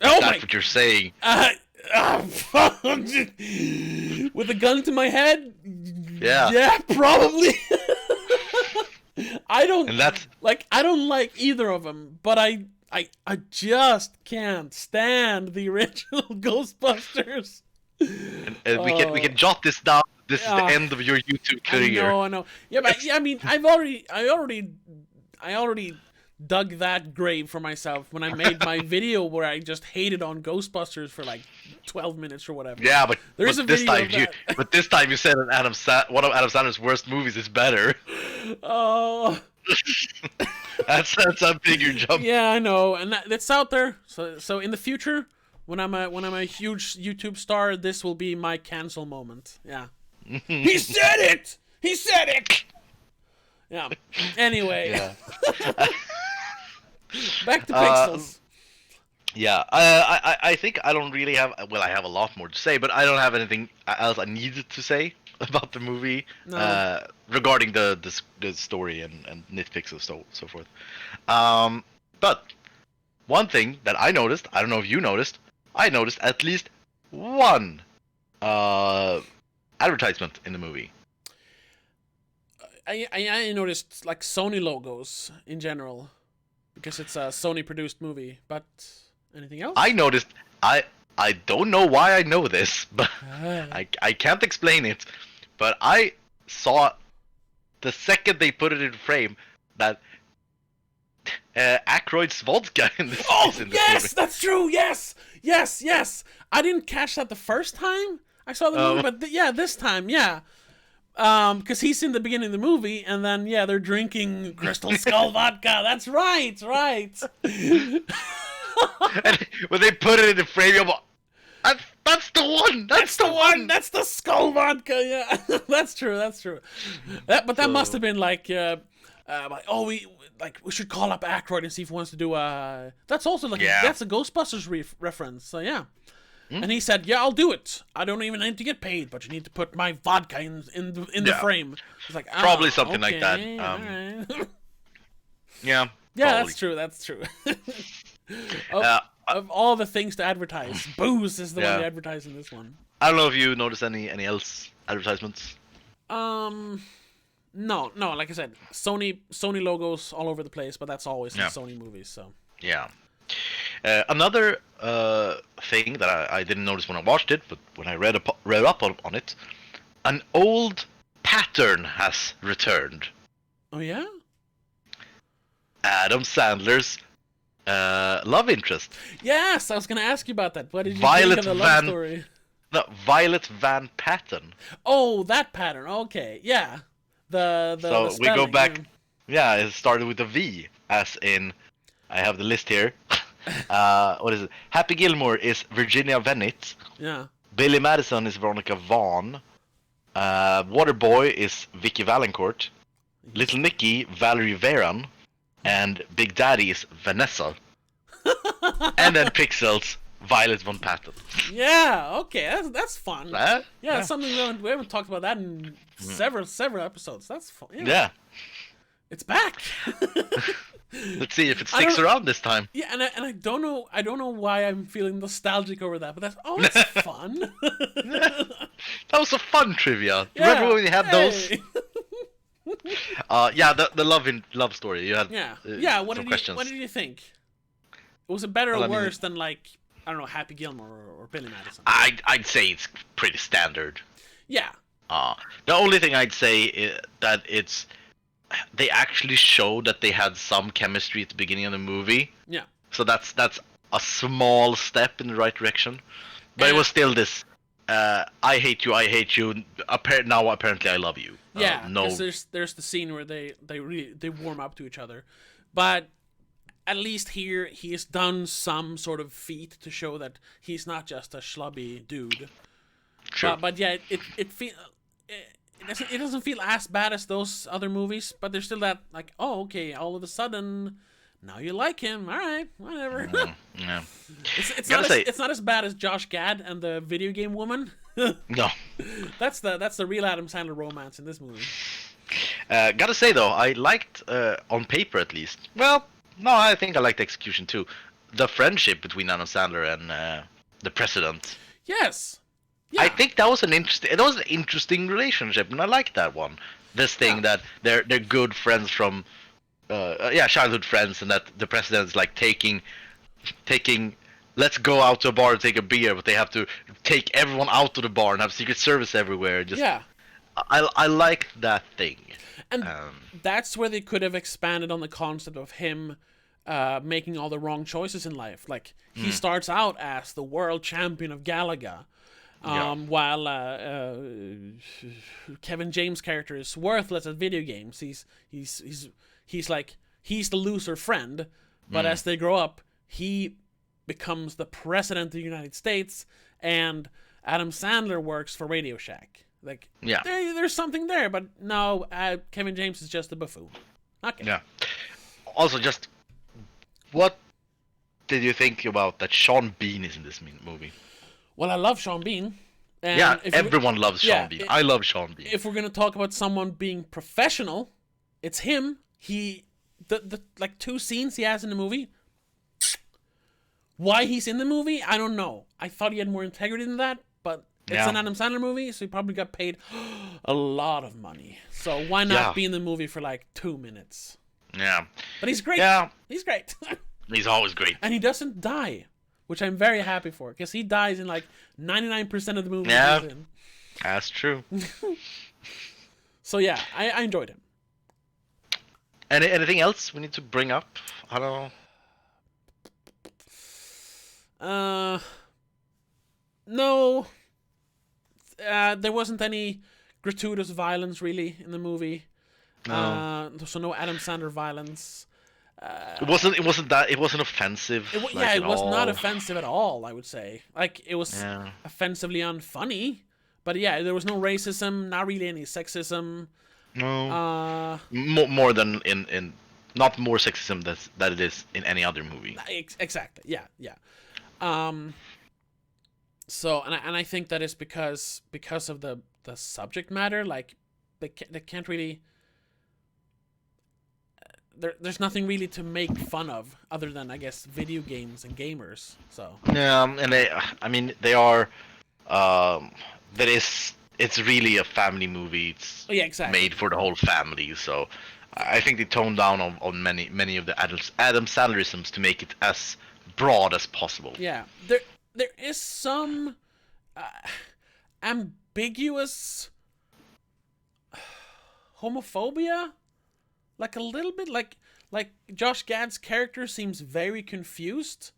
Oh, that's what you're saying. With a gun to my head? Yeah. Yeah, probably. I don't like either of them, but I just can't stand the original Ghostbusters. And we can jot this down. This is the end of your YouTube career. I know. Yeah, but I mean, I already dug that grave for myself when I made my video where I just hated on Ghostbusters for like 12 minutes or whatever. Yeah, but this time you said that one of Adam Sandler's worst movies is better. Oh. that's a bigger jump. Yeah, I know, and that's out there. So in the future, when I'm a huge YouTube star, this will be my cancel moment. Yeah. He said it. Yeah. Anyway. Yeah. Back to Pixels. Yeah. I think I don't really have. Well, I have a lot more to say, but I don't have anything else I needed to say about the movie regarding the story and nitpicks and so forth. But one thing that I noticed, I don't know if you noticed, I noticed at least one advertisement in the movie. I noticed like Sony logos in general because it's a Sony produced movie, but anything else? I noticed. I don't know why I know this, but I can't explain it. But I saw the second they put it in frame that Aykroyd's vodka in this. Oh, in this yes, movie. That's true. Yes. I didn't catch that the first time I saw the movie, but this time, yeah. Because he's in the beginning of the movie, and then they're drinking Crystal Skull vodka. That's right. And when they put it in the frame, you're like, that's the one. That's the one. That's the skull vodka. Yeah, that's true. But that must have been like, we should call up Aykroyd and see if he wants to do a. That's also like that's a Ghostbusters reference. So yeah. And he said, "Yeah, I'll do it. I don't even need to get paid, but you need to put my vodka in the frame." It's like probably something like that. Right. Yeah. Yeah, probably. that's true. Of all the things to advertise, booze is the one they advertise in this one. I don't know if you noticed any else advertisements. No. Like I said, Sony logos all over the place, but that's always in Sony movies. So yeah. Another thing that I didn't notice when I watched it, but when I read up on it, an old pattern has returned. Oh yeah. Adam Sandler's love interest. Yes, I was gonna ask you about that. What did you Violet think of the love story? No, Violet Van Patten. Oh, that pattern. Okay, yeah. The so spelling, we go back. Yeah, it started with a V, as in. I have the list here. What is it? Happy Gilmore is Virginia Venit. Yeah. Billy Madison is Veronica Vaughn. Waterboy is Vicky Valancourt. Little Nicky, Valerie Veran. And Big Daddy is Vanessa. And then Pixels, Violet Von Patten. Yeah, okay, that's fun. Yeah, that's something we haven't talked about that in several episodes. That's fun. Yeah. It's back. Let's see if it sticks around this time. Yeah, and I don't know why I'm feeling nostalgic over that, but that's fun. That was a fun trivia. Yeah, remember when we had those? Hey. The love story. You had What did you think? Was it better or worse than like I don't know Happy Gilmore or Billy Madison? I'd say it's pretty standard. Yeah. The only thing I'd say is that they actually showed that they had some chemistry at the beginning of the movie. Yeah. So that's a small step in the right direction. But it was still this I hate you. Now apparently I love you. Yeah. No. There's the scene where they warm up to each other, but at least here he has done some sort of feat to show that he's not just a schlubby dude. Sure. But yeah, it doesn't feel as bad as those other movies, but there's still that like, oh, okay, all of a sudden, now you like him. All right, whatever. Yeah. It's not as bad as Josh Gad and the video game woman. No. That's the real Adam Sandler romance in this movie. Gotta say though, I liked on paper at least. Well, no, I think I liked the execution too. The friendship between Adam Sandler and the president. Yes. Yeah. I think that was an interesting relationship, and I like that one. This thing that they're good friends from, childhood friends, and that the president's like taking. Let's go out to a bar and take a beer, but they have to take everyone out of the bar and have Secret Service everywhere. I like that thing. And that's where they could have expanded on the concept of him making all the wrong choices in life. Like he starts out as the world champion of Galaga. While Kevin James' character is worthless at video games, he's the loser friend. But as they grow up, he becomes the president of the United States, and Adam Sandler works for Radio Shack. Like, there's something there, but no, Kevin James is just a buffoon. Okay. Yeah. Also, just what did you think about that Sean Bean is in this movie? Well, I love Sean Bean. And everyone loves Sean Bean. I love Sean Bean. If we're gonna talk about someone being professional, it's him. The like 2 scenes he has in the movie. Why he's in the movie, I don't know. I thought he had more integrity than that, but it's an Adam Sandler movie, so he probably got paid a lot of money. So why not be in the movie for like 2 minutes? Yeah. But he's great. Yeah. He's great. He's always great. And he doesn't die, which I'm very happy for, because he dies in like 99% of the movie yeah, he's in. That's true. So yeah, I enjoyed him. Anything else we need to bring up? I don't know. No. There wasn't any gratuitous violence really in the movie. No. So no Adam Sandler violence. It wasn't offensive. Yeah, it at was not all. offensive at all, I would say. Like, it was Yeah. offensively unfunny. But yeah, there was no racism, not really any sexism. No. Uh, More than in not more sexism that it is in any other movie. exactly. Yeah, yeah. Um, so, and I think that is because of the subject matter. Like, they can't really. There's nothing really to make fun of other than, I guess, video games and gamers. So Yeah, and they are. That is. It's really a family movie. It's yeah, exactly. made for the whole family. So I think they toned down on many of the Adam Sandlerisms to make it as broad as possible. Yeah, there is some ambiguous homophobia, like a little bit, like Josh Gad's character seems very confused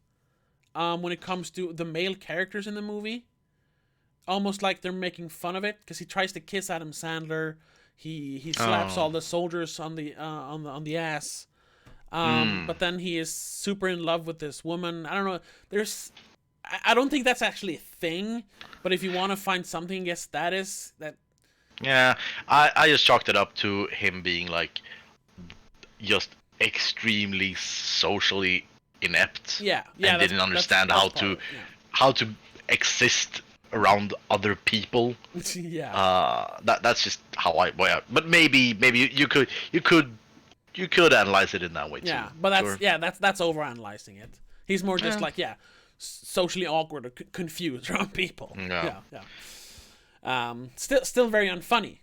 when it comes to the male characters in the movie. Almost like they're making fun of it because he tries to kiss Adam Sandler. He slaps all the soldiers on the ass. But then he is super in love with this woman. I don't know. I don't think that's actually a thing. But if you want to find something, I guess that is that. Yeah, I just chalked it up to him being like just extremely socially inept. Yeah, and didn't understand how to exist around other people. Yeah. That's just how but maybe you could analyze it in that way too. Yeah, but that's Sure. that's overanalyzing it. He's more just like socially awkward or confused around people. Yeah. Yeah. Still very unfunny,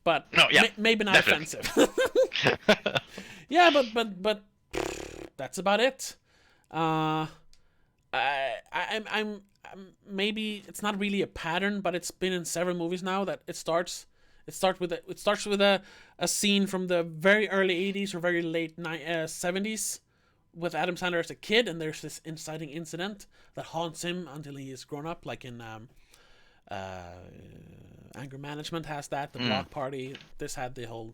but No, yeah, maybe not definitely. offensive. Yeah, but that's about it. I'm maybe it's not really a pattern, but it's been in several movies now that it starts with a scene from the very early 80s or very late 70s with Adam Sandler as a kid, and there's this inciting incident that haunts him until he is grown up, like in Anger Management has that, the Block Party. This had the whole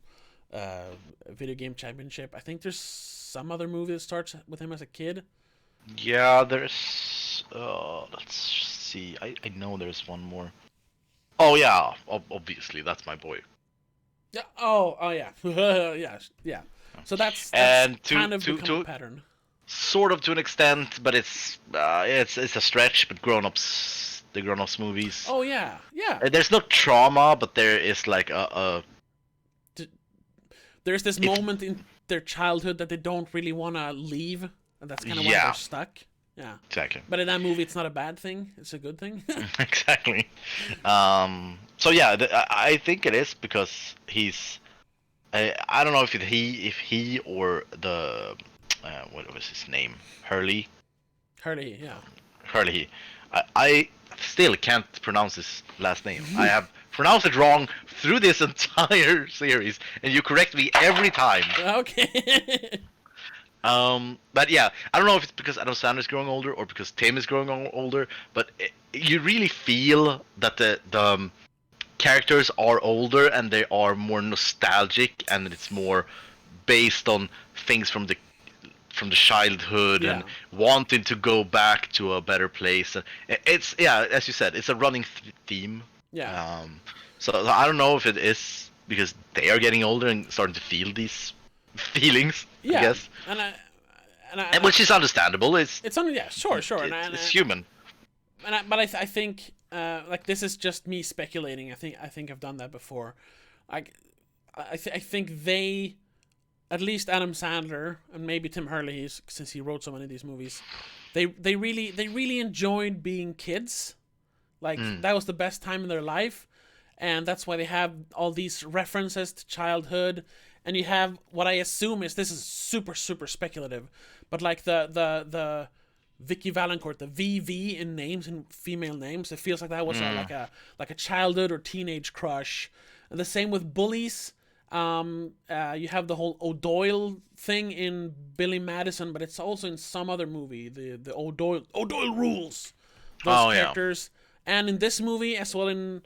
video game championship. I think there's some other movie that starts with him as a kid. Yeah, there's. Let's see. I know there's one more. Oh yeah, obviously that's my boy. Yeah. Oh yeah. Yeah. So that's And kind of become a pattern. Sort of to an extent, but it's a stretch. But the grown-ups movies. Oh yeah. Yeah. There's no trauma, but there is like There's this moment in their childhood that they don't really want to leave, and that's kind of why they're stuck. Yeah. Exactly. But in that movie, it's not a bad thing. It's a good thing. Exactly. So yeah, I think it is because he's. I don't know if he or the what was his name, Hurley. Hurley, yeah. Hurley. I still can't pronounce his last name. I have pronounced it wrong through this entire series, and you correct me every time. Okay. But yeah, I don't know if it's because Adam Sandler is growing older or because Tim is growing older, but you really feel that the characters are older and they are more nostalgic, and it's more based on things from the childhood and wanting to go back to a better place. And it's as you said, it's a running theme. Yeah. So I don't know if it is because they are getting older and starting to feel these feelings. Yeah. I guess. And which is understandable. It's only sure. It's human. But I think like this is just me speculating. I think I've done that before. I think they, at least Adam Sandler and maybe Tim Hurley, since he wrote so many of these movies, they really enjoyed being kids. Like that was the best time in their life, and that's why they have all these references to childhood. And you have what I assume is, this is super speculative, but like the Vicky Valancourt, the VV in names and female names, it feels like that was like a childhood or teenage crush. And the same with bullies. You have the whole O'Doyle thing in Billy Madison, but it's also in some other movie, the O'Doyle rules. Those characters. And in this movie as well, in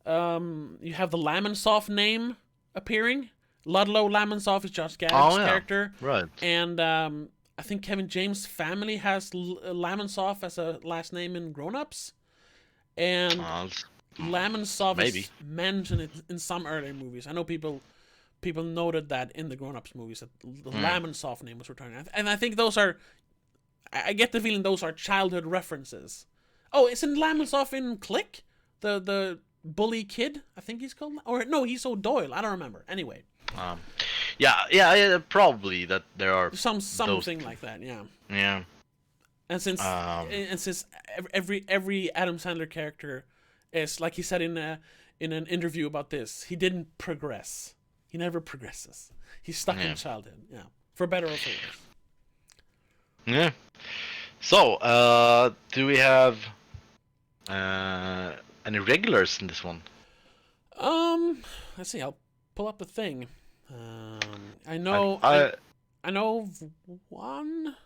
you have the Lamonsoff name appearing, Ludlow Lamonsoff is Josh Gad's Oh, yeah. character. Right. And I think Kevin James' family has Lamonsoff as a last name in Grown Ups. And Lamonsoff maybe. is mentioned in some earlier movies. I know people noted that in the Grown Ups movies that the Lamonsoff name was returning. And I think those are... I get the feeling those are childhood references. Oh, isn't Lamonsoff in Click? The bully kid, I think he's called? Or no, he's O'Doyle. I don't remember. Anyway. Yeah, probably that there are something like that. Yeah. Yeah. And since every Adam Sandler character is, like he said in an interview about this, he didn't progress. He never progresses. He's stuck in childhood. Yeah, for better or for worse. Yeah. So, do we have any regulars in this one? Let's see. I'll pull up the thing. I know of one.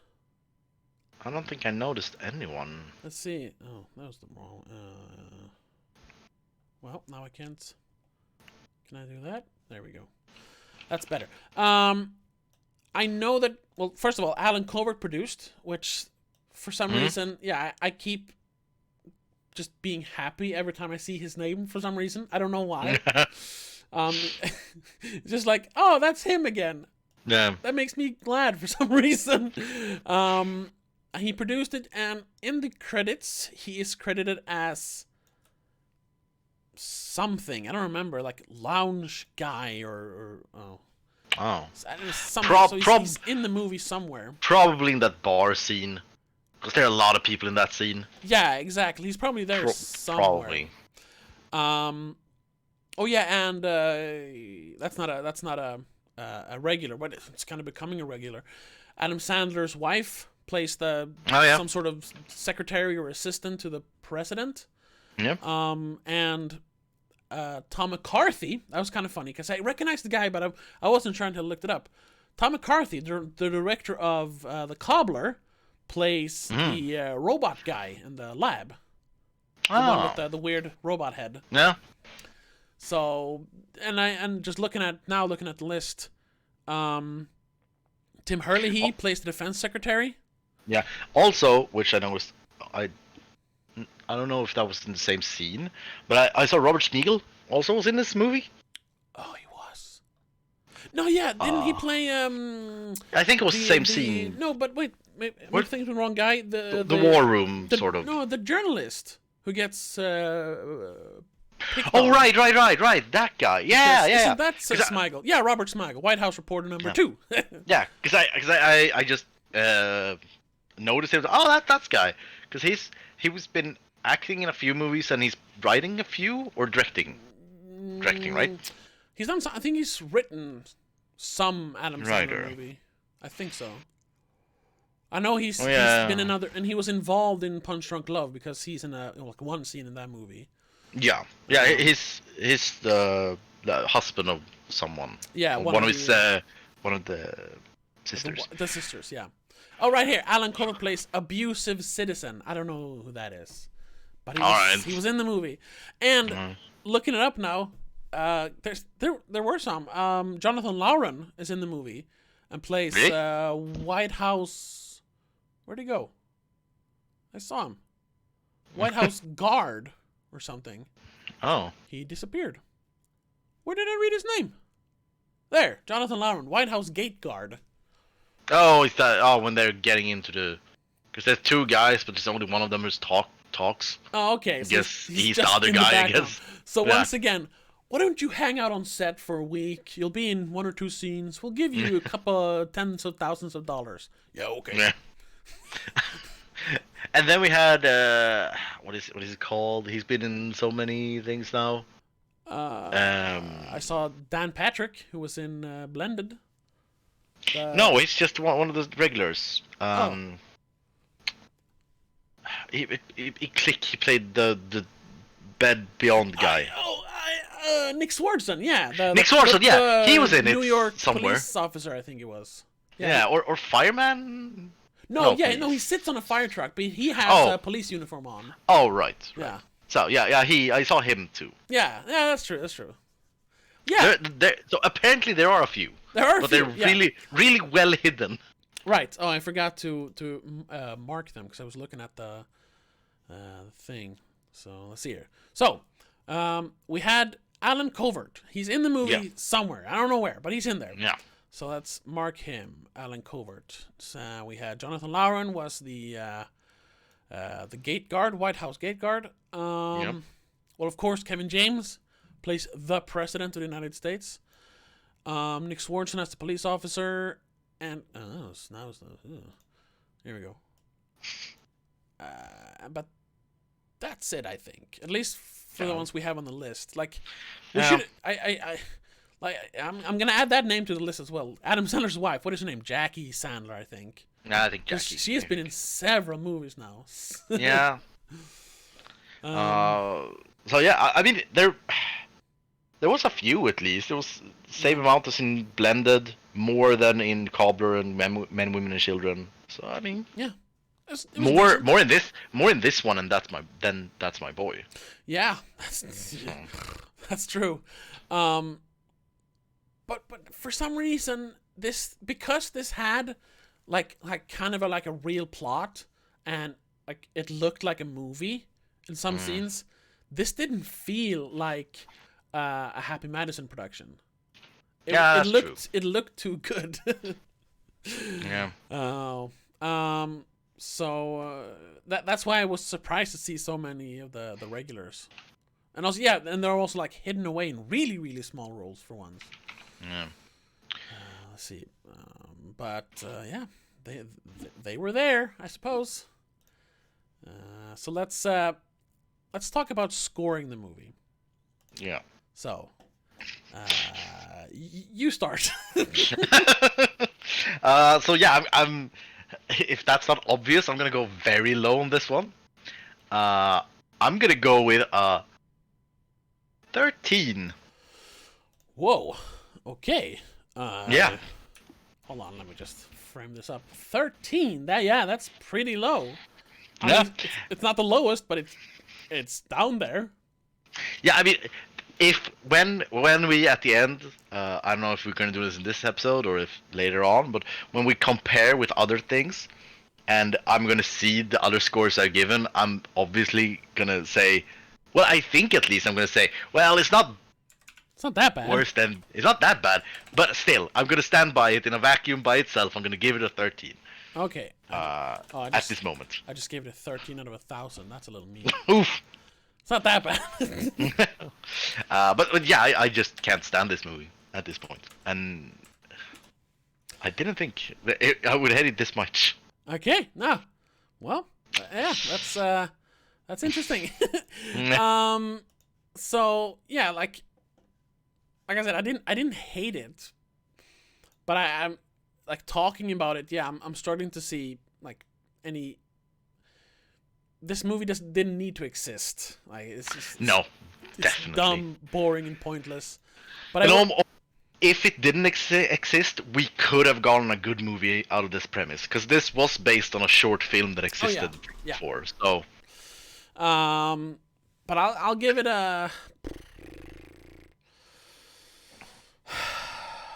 I don't think I noticed anyone. Let's see. Oh, that was the wrong. Well, now I can't. Can I do that? There we go. That's better. I know that. Well, first of all, Alan Covert produced, which for some reason, I keep just being happy every time I see his name for some reason. I don't know why. Just like, oh, that's him again. Yeah. That makes me glad for some reason. He produced it, and in the credits, he is credited as something. I don't remember, like lounge guy or Oh. something. So he's in the movie somewhere. Probably in that bar scene, because there are a lot of people in that scene. Yeah, exactly. He's probably there somewhere. Probably. Oh yeah, and that's not a regular, but it's kind of becoming a regular. Adam Sandler's wife plays some sort of secretary or assistant to the president. Yeah. And Tom McCarthy, that was kind of funny because I recognized the guy, but I wasn't trying to look it up. Tom McCarthy, the director of The Cobbler, plays the robot guy in the lab. The one with the weird robot head. Yeah. So, and just looking at the list, Tim Herlihy plays the defense secretary. Yeah. Also, which I know I don't know if that was in the same scene, but I saw Robert Smigel also was in this movie. Oh, he was. No, yeah, didn't he play? I think it was the same scene. No, but wait, I'm thinking the wrong guy. The war room sort of. No, the journalist who gets. Oh, right, that guy. Yeah. Isn't that Smigel? Yeah, Robert Smigel, White House reporter number 2. Yeah, because I just noticed him. Oh, that's guy, because he's been acting in a few movies and he's writing a few or directing, right? He's done. I think he's written some Adam Sandler movie. I think so. I know he's been in other, and he was involved in Punch Drunk Love because he's in one scene in that movie. Yeah, he's the husband of someone. Yeah, one of the sisters. The sisters, yeah. Oh, right here, Alan Covert plays abusive citizen. I don't know who that is, but he was in the movie. And looking it up now, there were some. Jonathan Lauren is in the movie and plays White House. Where'd he go? I saw him. White House guard. Or something. Oh. He disappeared. Where did I read his name? There, Jonathan Lauren, White House gate guard. Oh, is that? Oh, when they're getting into the, because there's two guys, but there's only one of them who's talks. Oh, okay. So he's the other guy. I guess. So once again, why don't you hang out on set for a week? You'll be in 1 or 2 scenes. We'll give you a couple tens of thousands of dollars. Yeah, okay. Yeah. And then we had what is it called? He's been in so many things now. I saw Dan Patrick, who was in Blended. No, he's just one of the regulars. He played the Bed Beyond guy. Nick Swardson, yeah. Nick Swardson, yeah. He was in New York somewhere. Police officer, I think he was. Yeah, or fireman. No, he sits on a fire truck, but he has a police uniform on. Oh, right. Yeah. So, I saw him too. Yeah, that's true. Yeah. So apparently there are a few. There are a but few, they're yeah. really, really well hidden. Right. Oh, I forgot to mark them because I was looking at the thing. So let's see here. So we had Alan Covert. He's in the movie Yeah. somewhere. I don't know where, but he's in there. Yeah. So let's mark him, Alan Covert. So we had Jonathan Lauren was the gate guard, White House gate guard. Well, of course, Kevin James plays the president of the United States. Nick Swartzen as the police officer, and here we go. But that's it, I think. At least for the ones we have on the list. Like, we should. I'm gonna add that name to the list as well. Adam Sandler's wife. What is her name? Jackie Sandler, I think. No, I think 'Cause Jackie. she has been in several movies now. Yeah. So yeah, I mean there was a few at least. There was same amount as in Blended, more than in Cobbler and Men, Women, and Children. So I mean, Yeah. It was more decent. more in this one, and that's my boy. Yeah, that's true. But for some reason because this had like kind of a real plot, and like it looked like a movie in some scenes, this didn't feel like a Happy Madison production. It looked too good. Yeah. So that's why I was surprised to see so many of the regulars, and also and they're also like hidden away in really, really small roles for once. Yeah. Let's see, but they were there, I suppose. So let's talk about scoring the movie. Yeah. So, you start. So yeah, I'm if that's not obvious, I'm gonna go very low on this one. I'm gonna go with 13. Whoa. Okay. Yeah. Hold on, let me just frame this up. 13. That's pretty low. I Yeah. mean, it's not the lowest, but it's down there. Yeah, I mean, when we at the end, I don't know if we're gonna do this in this episode or if later on, but when we compare with other things, and I'm gonna see the other scores I've given, I'm obviously gonna say, well, I think at least I'm gonna say, well, it's not that bad. worse than, it's not that bad, but still, I'm gonna stand by it in a vacuum by itself. I'm gonna give it a 13. Okay. At this moment. I just gave it a 13 out of 1,000. That's a little mean. Oof. It's not that bad. But yeah, I just can't stand this movie at this point, and I didn't think that I would hate it this much. Okay. No. Well, yeah, that's interesting. So yeah, like I said, I didn't hate it, but I'm like talking about it. Yeah, I'm starting to see like this movie just didn't need to exist. Like it's just Definitely dumb, boring, and pointless. But if it didn't exist, we could have gotten a good movie out of this premise, because this was based on a short film that existed before. So, but I'll give it a.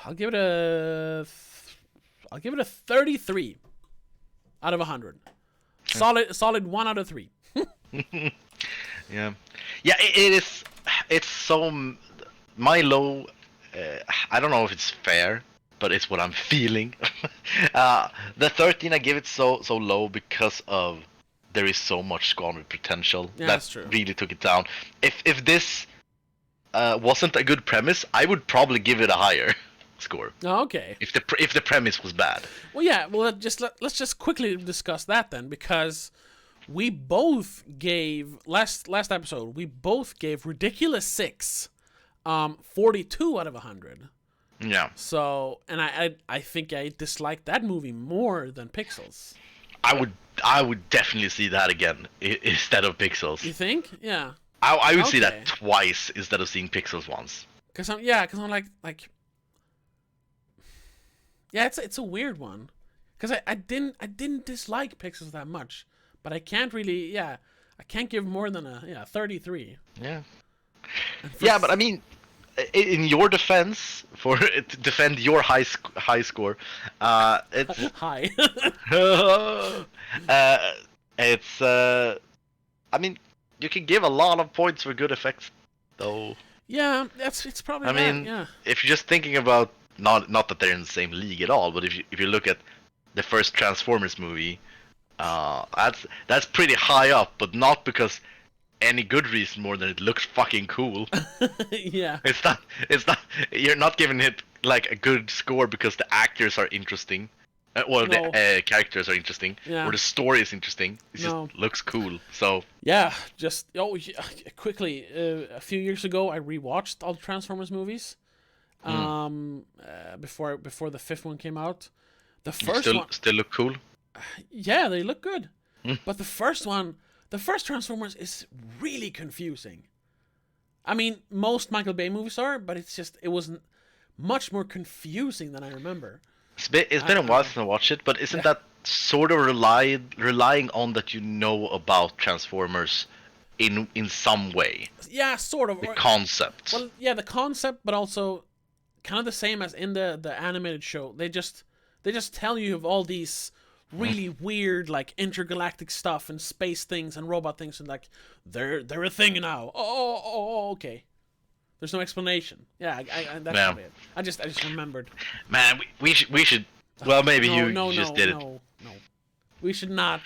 I'll give it a 33 out of 100. Solid 1 out of 3. yeah, it is. It's so my low. I don't know if it's fair, but it's what I'm feeling. The 13, I give it so low because of there is so much squandered potential that really took it down. If this wasn't a good premise, I would probably give it a higher score. Oh, okay. If the premise was bad. Well, yeah. Well, let's just quickly discuss that then, because we both gave last episode. We both gave Ridiculous 6, 42 out of 100. Yeah. So, and I think I disliked that movie more than Pixels. I would definitely see that again instead of Pixels. You think? Yeah. I would see that twice instead of seeing Pixels once. Cause I'm like. Yeah, it's a weird one, cause I didn't dislike Pixels that much, but I can't really I can't give more than a 33. Yeah. Yeah, but I mean, in your defense, for to defend your high score, it's Hi. it's I mean, you can give a lot of points for good effects, though. Yeah, it's probably I that, mean, yeah. if you're just thinking about not that they're in the same league at all, but if you look at the first Transformers movie, that's pretty high up, but not because any good reason more than it looks fucking cool. Yeah. It's not. You're not giving it like a good score because the actors are interesting. Well, No. the characters are interesting, Yeah. or the story is interesting. It No. just looks cool. So Yeah, just yeah, quickly. A few years ago, I rewatched all the Transformers movies. Before the fifth one came out, the first one, still look cool. yeah, they look good. But the first Transformers is really confusing. I mean, most Michael Bay movies are, but it wasn't much more confusing than I remember. It's been a while since I watched it, but isn't that sort of relying on that you know about Transformers in some way? Yeah, sort of. The concept. Well, yeah, the concept, but also kind of the same as in the animated show. They just tell you of all these really weird, like, intergalactic stuff and space things and robot things, and like they're a thing now. Oh, okay. There's no explanation. Yeah, that's Yeah. it. I just remembered. Man, we should. Well, maybe you just did it. No. We should not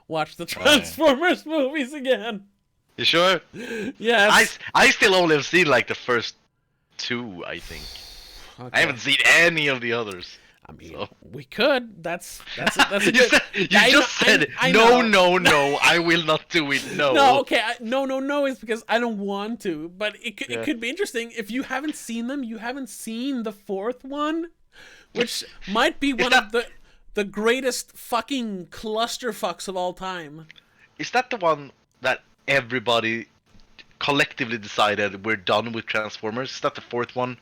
watch the Transformers movies again. You sure? Yes. I still only have seen like the first two, I think. Okay. I haven't seen any of the others. I mean, So. we could. That's a You good. said, you I know- just said I no, know. no, I will not do it. No. No, okay. No is because I don't want to. But it Yeah. could be interesting if you haven't seen them. You haven't seen the fourth one, which might be one of the greatest fucking clusterfucks of all time. Is that the one that everybody collectively decided we're done with Transformers? Is that the fourth one?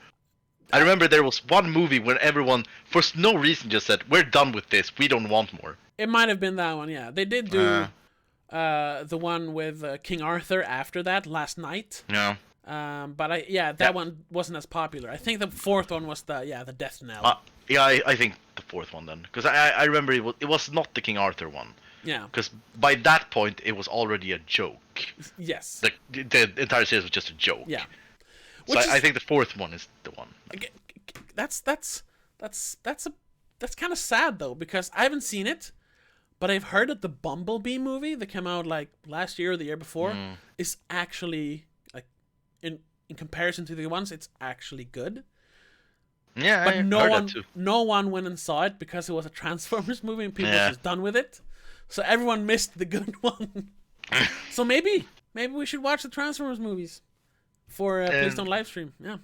I remember there was one movie where everyone, for no reason, just said, "We're done with this. We don't want more." It might have been that one. Yeah, they did do the one with King Arthur after that last night. Yeah. But that one wasn't as popular. I think the fourth one was the Death Knell. Yeah, I think the fourth one then, because I remember it was not the King Arthur one. Yeah. Because by that point it was already a joke. Yes. The entire series was just a joke. Yeah. So I think the fourth one is the one. That's kind of sad though, because I haven't seen it, but I've heard that the Bumblebee movie that came out like last year or the year before is actually, like, in comparison to the ones, it's actually good. Yeah, But I no heard one that too. no one went and saw it because it was a Transformers movie and people Yeah. were just done with it. So everyone missed the good one. So maybe we should watch the Transformers movies for Please Don't Livestream. Yeah.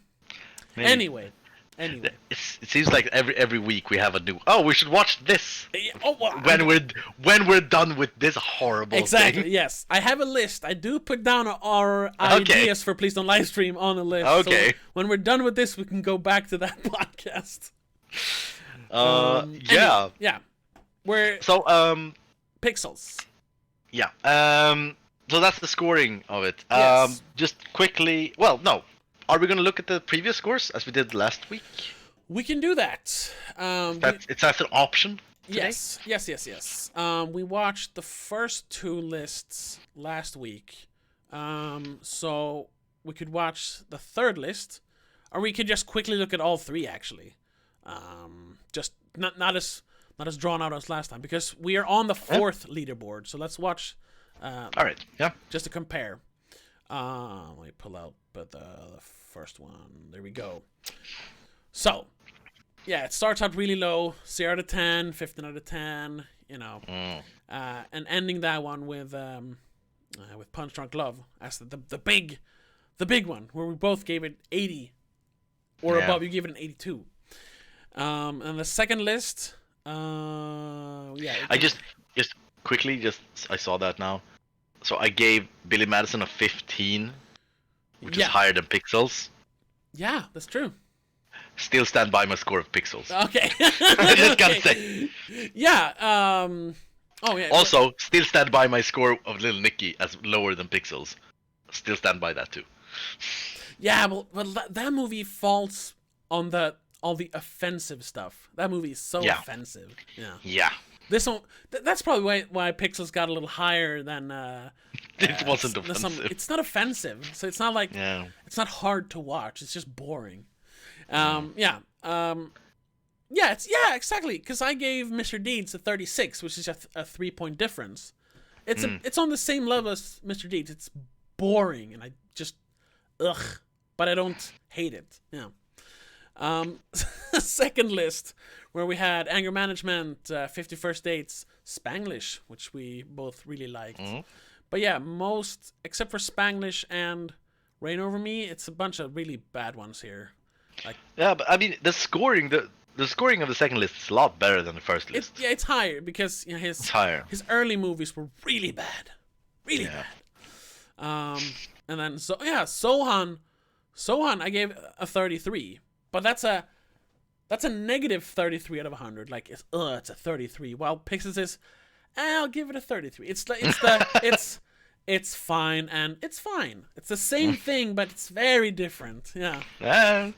Maybe. Anyway. It seems like every week we have a new. Oh, we should watch this Yeah, oh, well, when we're done with this horrible exactly. thing. Yes, I have a list. I do put down our ideas for Please Don't Livestream on a list. Okay. So when we're done with this, we can go back to that podcast. Yeah. Anyway, yeah. We're So pixels. yeah. So that's the scoring of it. Yes. Just quickly. Well, no. Are we gonna look at the previous scores as we did last week? We can do that. It's as an option. Today? Yes. We watched the first two lists last week. So we could watch the third list, or we could just quickly look at all three actually. Just not as drawn out as last time, because we are on the fourth leaderboard. So let's watch. All right. Yeah. Just to compare. Let me pull out the first one. There we go. So, yeah, it starts out really low, 0 out of 10, 15 out of 10, you know, and ending that one with Punch Drunk Love as the big one, where we both gave it 80 or above. You gave it an 82. And the second list, I just quickly I saw that now. So I gave Billy Madison a 15, which is higher than Pixels. Yeah, that's true. Still stand by my score of Pixels. Okay. I just gotta say. Yeah. Also, still stand by my score of Little Nicky as lower than Pixels. Still stand by that too. Yeah, but that movie falls on all the offensive stuff. That movie is so offensive. Yeah. Yeah. This one, that's probably why Pixels got a little higher than. It wasn't offensive. It's not offensive, so it's not like it's not hard to watch. It's just boring. Yeah, exactly. Because I gave Mr. Deeds a 36, which is a 3-point difference. It's on the same level as Mr. Deeds. It's boring, and I just but I don't hate it. Yeah. Second list, where we had Anger Management, 50 First Dates, Spanglish, which we both really liked. But yeah, most, except for Spanglish and Rain Over Me, it's a bunch of really bad ones here. Like, yeah, but I mean, the scoring of the second list is a lot better than the first list. It's higher because it's higher. His early movies were really bad. Really bad. And then, Sohan, I gave a 33. But that's a negative 33 out of 100. Like it's a 33. While Pixels is, I'll give it a 33. It's fine, and it's fine. It's the same thing, but it's very different. Yeah. And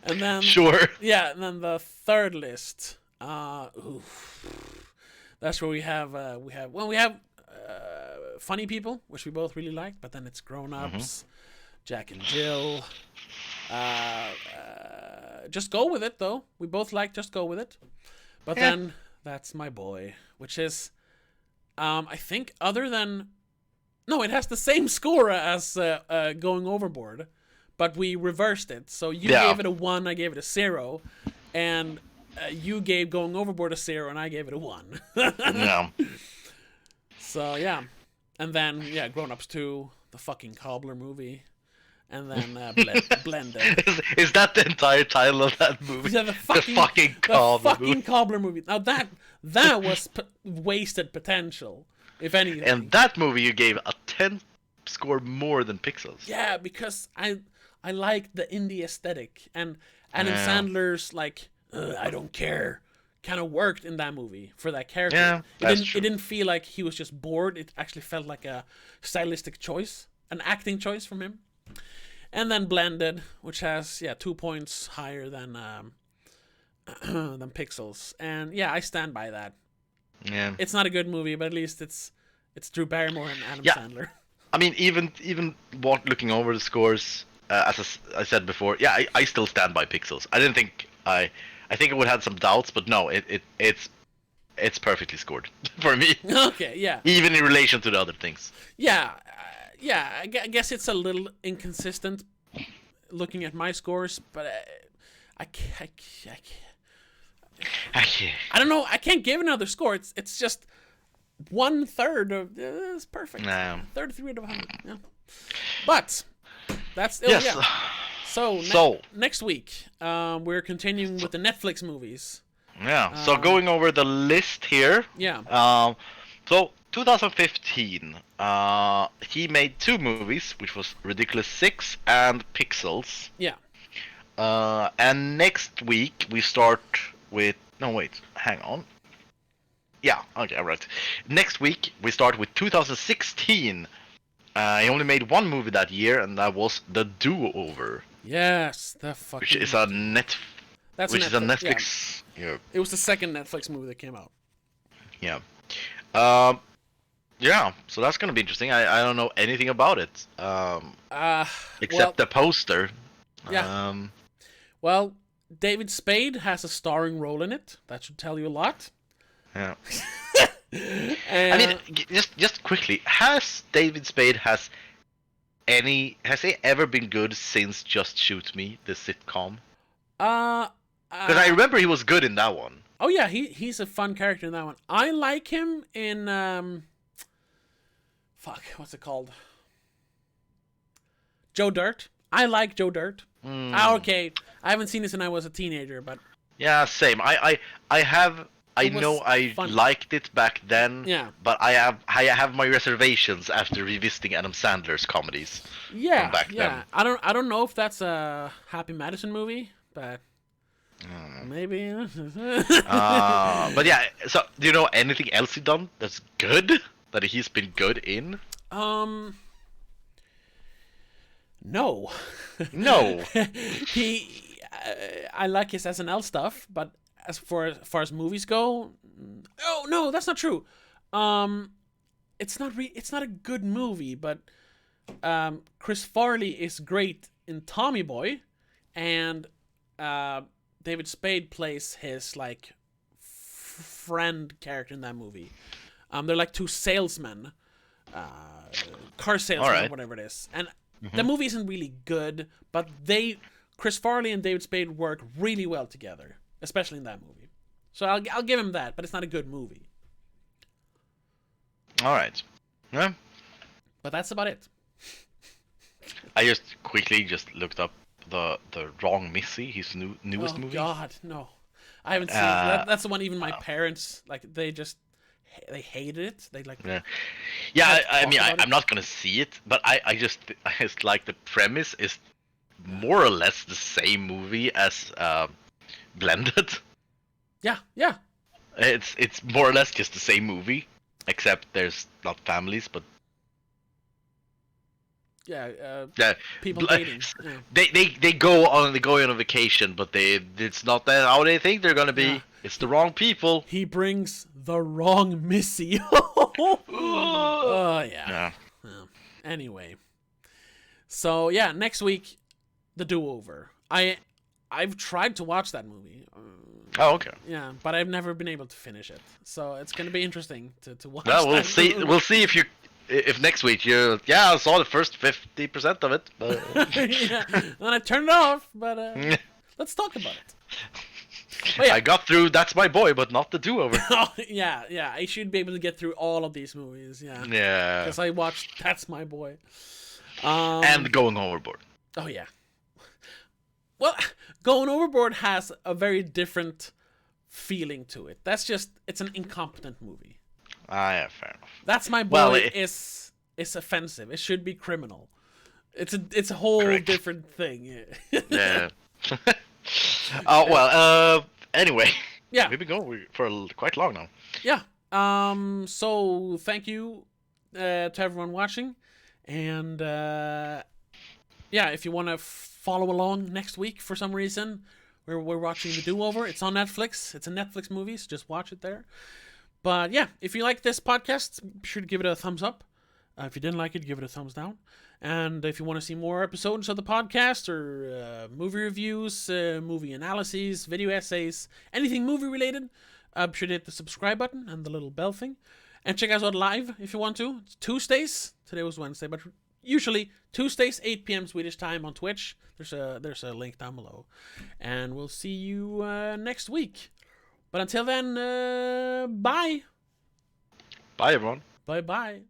then sure. Yeah, and then the third list. That's where we have Funny People, which we both really liked, but then it's Grown Ups, Jack and Jill. Just Go With It, though. We both like Just Go With It. But then That's My Boy, which is, I think, other than... No, it has the same score as Going Overboard, but we reversed it. So you gave it a 1, I gave it a 0, and you gave Going Overboard a 0, and I gave it a 1. Yeah. So, yeah. And then, Grown Ups 2, the fucking Cobbler movie. And then Blended. Is that the entire title of that movie? Yeah, the fucking Cobbler movie. Now that was wasted potential, if anything. And that movie you gave a 10 score more than Pixels. Yeah, because I like the indie aesthetic, and Adam Sandler's like I don't care kind of worked in that movie for that character. Yeah, that's true. It didn't feel like he was just bored. It actually felt like a stylistic choice, an acting choice from him. And then Blended, which has 2 points higher than Pixels, and I stand by that. Yeah, it's not a good movie, but at least it's Drew Barrymore and Adam Sandler. I mean, even looking over the scores, as I said before, I still stand by Pixels. I didn't think I think it would have some doubts, but no, it's perfectly scored for me. Okay, yeah. Even in relation to the other things. Yeah. I guess it's a little inconsistent looking at my scores, but I don't know. I can't give another score. It's just 1/3 of it's perfect. No. 33 out of 100. Yeah. But that's yes. Yeah. So next week, we're continuing with the Netflix movies. Yeah. So going over the list here. Yeah. So 2015, he made 2 movies, which was Ridiculous 6 and Pixels. Yeah. And next week we start with... No, wait, hang on. Yeah, okay, right. Next week we start with 2016. He only made 1 movie that year, and that was The Do-Over. Yes, the fucking... Which is a Netflix... Yeah. It was the second Netflix movie that came out. Yeah. So that's gonna be interesting. I don't know anything about it. Except the poster. Yeah. Well, David Spade has a starring role in it. That should tell you a lot. Yeah. I mean, just quickly, has David Spade has he ever been good since Just Shoot Me, the sitcom? Because I remember he was good in that one. Oh yeah, he's a fun character in that one. I like him in what's it called? Joe Dirt. I like Joe Dirt. Okay, I haven't seen this when I was a teenager, but yeah, same. I liked it back then. Yeah. But I have my reservations after revisiting Adam Sandler's comedies. Yeah. From back then. I don't know if that's a Happy Madison movie, but maybe. But yeah. So do you know anything else he's done that's good that he's been good in? No. No. I like his SNL stuff, but as far as movies go, oh no, that's not true. It's not a good movie, but Chris Farley is great in Tommy Boy, and David Spade plays his like friend character in that movie. They're like two salesmen, car salesmen, Alright. or whatever it is, and the movie isn't really good, but Chris Farley and David Spade work really well together, especially in that movie. So I'll give him that, but it's not a good movie. All right. Yeah. But that's about it. I just quickly looked up the Wrong Missy, his newest movie. Oh God, no, I haven't seen that. That's the one. Even my parents they hated it. They like. Yeah, Can't I talk mean, about it. I'm not gonna see it, but I just like the premise is more or less the same movie as Blended. Yeah, yeah. It's more or less just the same movie, except there's not families, but Yeah, yeah, people dating. Yeah. they go on a vacation, but it's not that how they think they're gonna be. Yeah. It's the wrong people. He brings the wrong Missy. Oh yeah. Yeah. Yeah. Anyway, so yeah, next week, The Do-Over. I've tried to watch that movie. Oh, okay. Yeah, but I've never been able to finish it. So it's gonna be interesting to watch. Well, we'll that see. movie. We'll see if next week I saw the first 50% of it. But... Yeah, and I turned it off. But let's talk about it. Oh, yeah. I got through That's My Boy, but not the Do-Over. Oh, yeah. I should be able to get through all of these movies. Yeah. Yeah. Because I watched That's My Boy. And Going Overboard. Oh yeah. Well, Going Overboard has a very different feeling to it. It's an incompetent movie. Yeah, fair enough. That's My Boy Well, is offensive. It should be criminal. It's a whole Correct. different thing. Yeah. Oh well. Anyway. Yeah. We've been going for quite long now. Yeah. So thank you to everyone watching, and yeah, if you want to follow along next week for some reason, we're watching The Do-Over. It's on Netflix. It's a Netflix movie, so just watch it there. But yeah, if you like this podcast, be sure to give it a thumbs up. If you didn't like it, give it a thumbs down. And if you want to see more episodes of the podcast or movie reviews, movie analyses, video essays, anything movie related, be sure to hit the subscribe button and the little bell thing. And check us out live if you want to. It's Tuesdays. Today was Wednesday, but usually Tuesdays, 8 p.m. Swedish time on Twitch. There's a link down below. And we'll see you next week. But until then, bye. Bye, everyone. Bye-bye.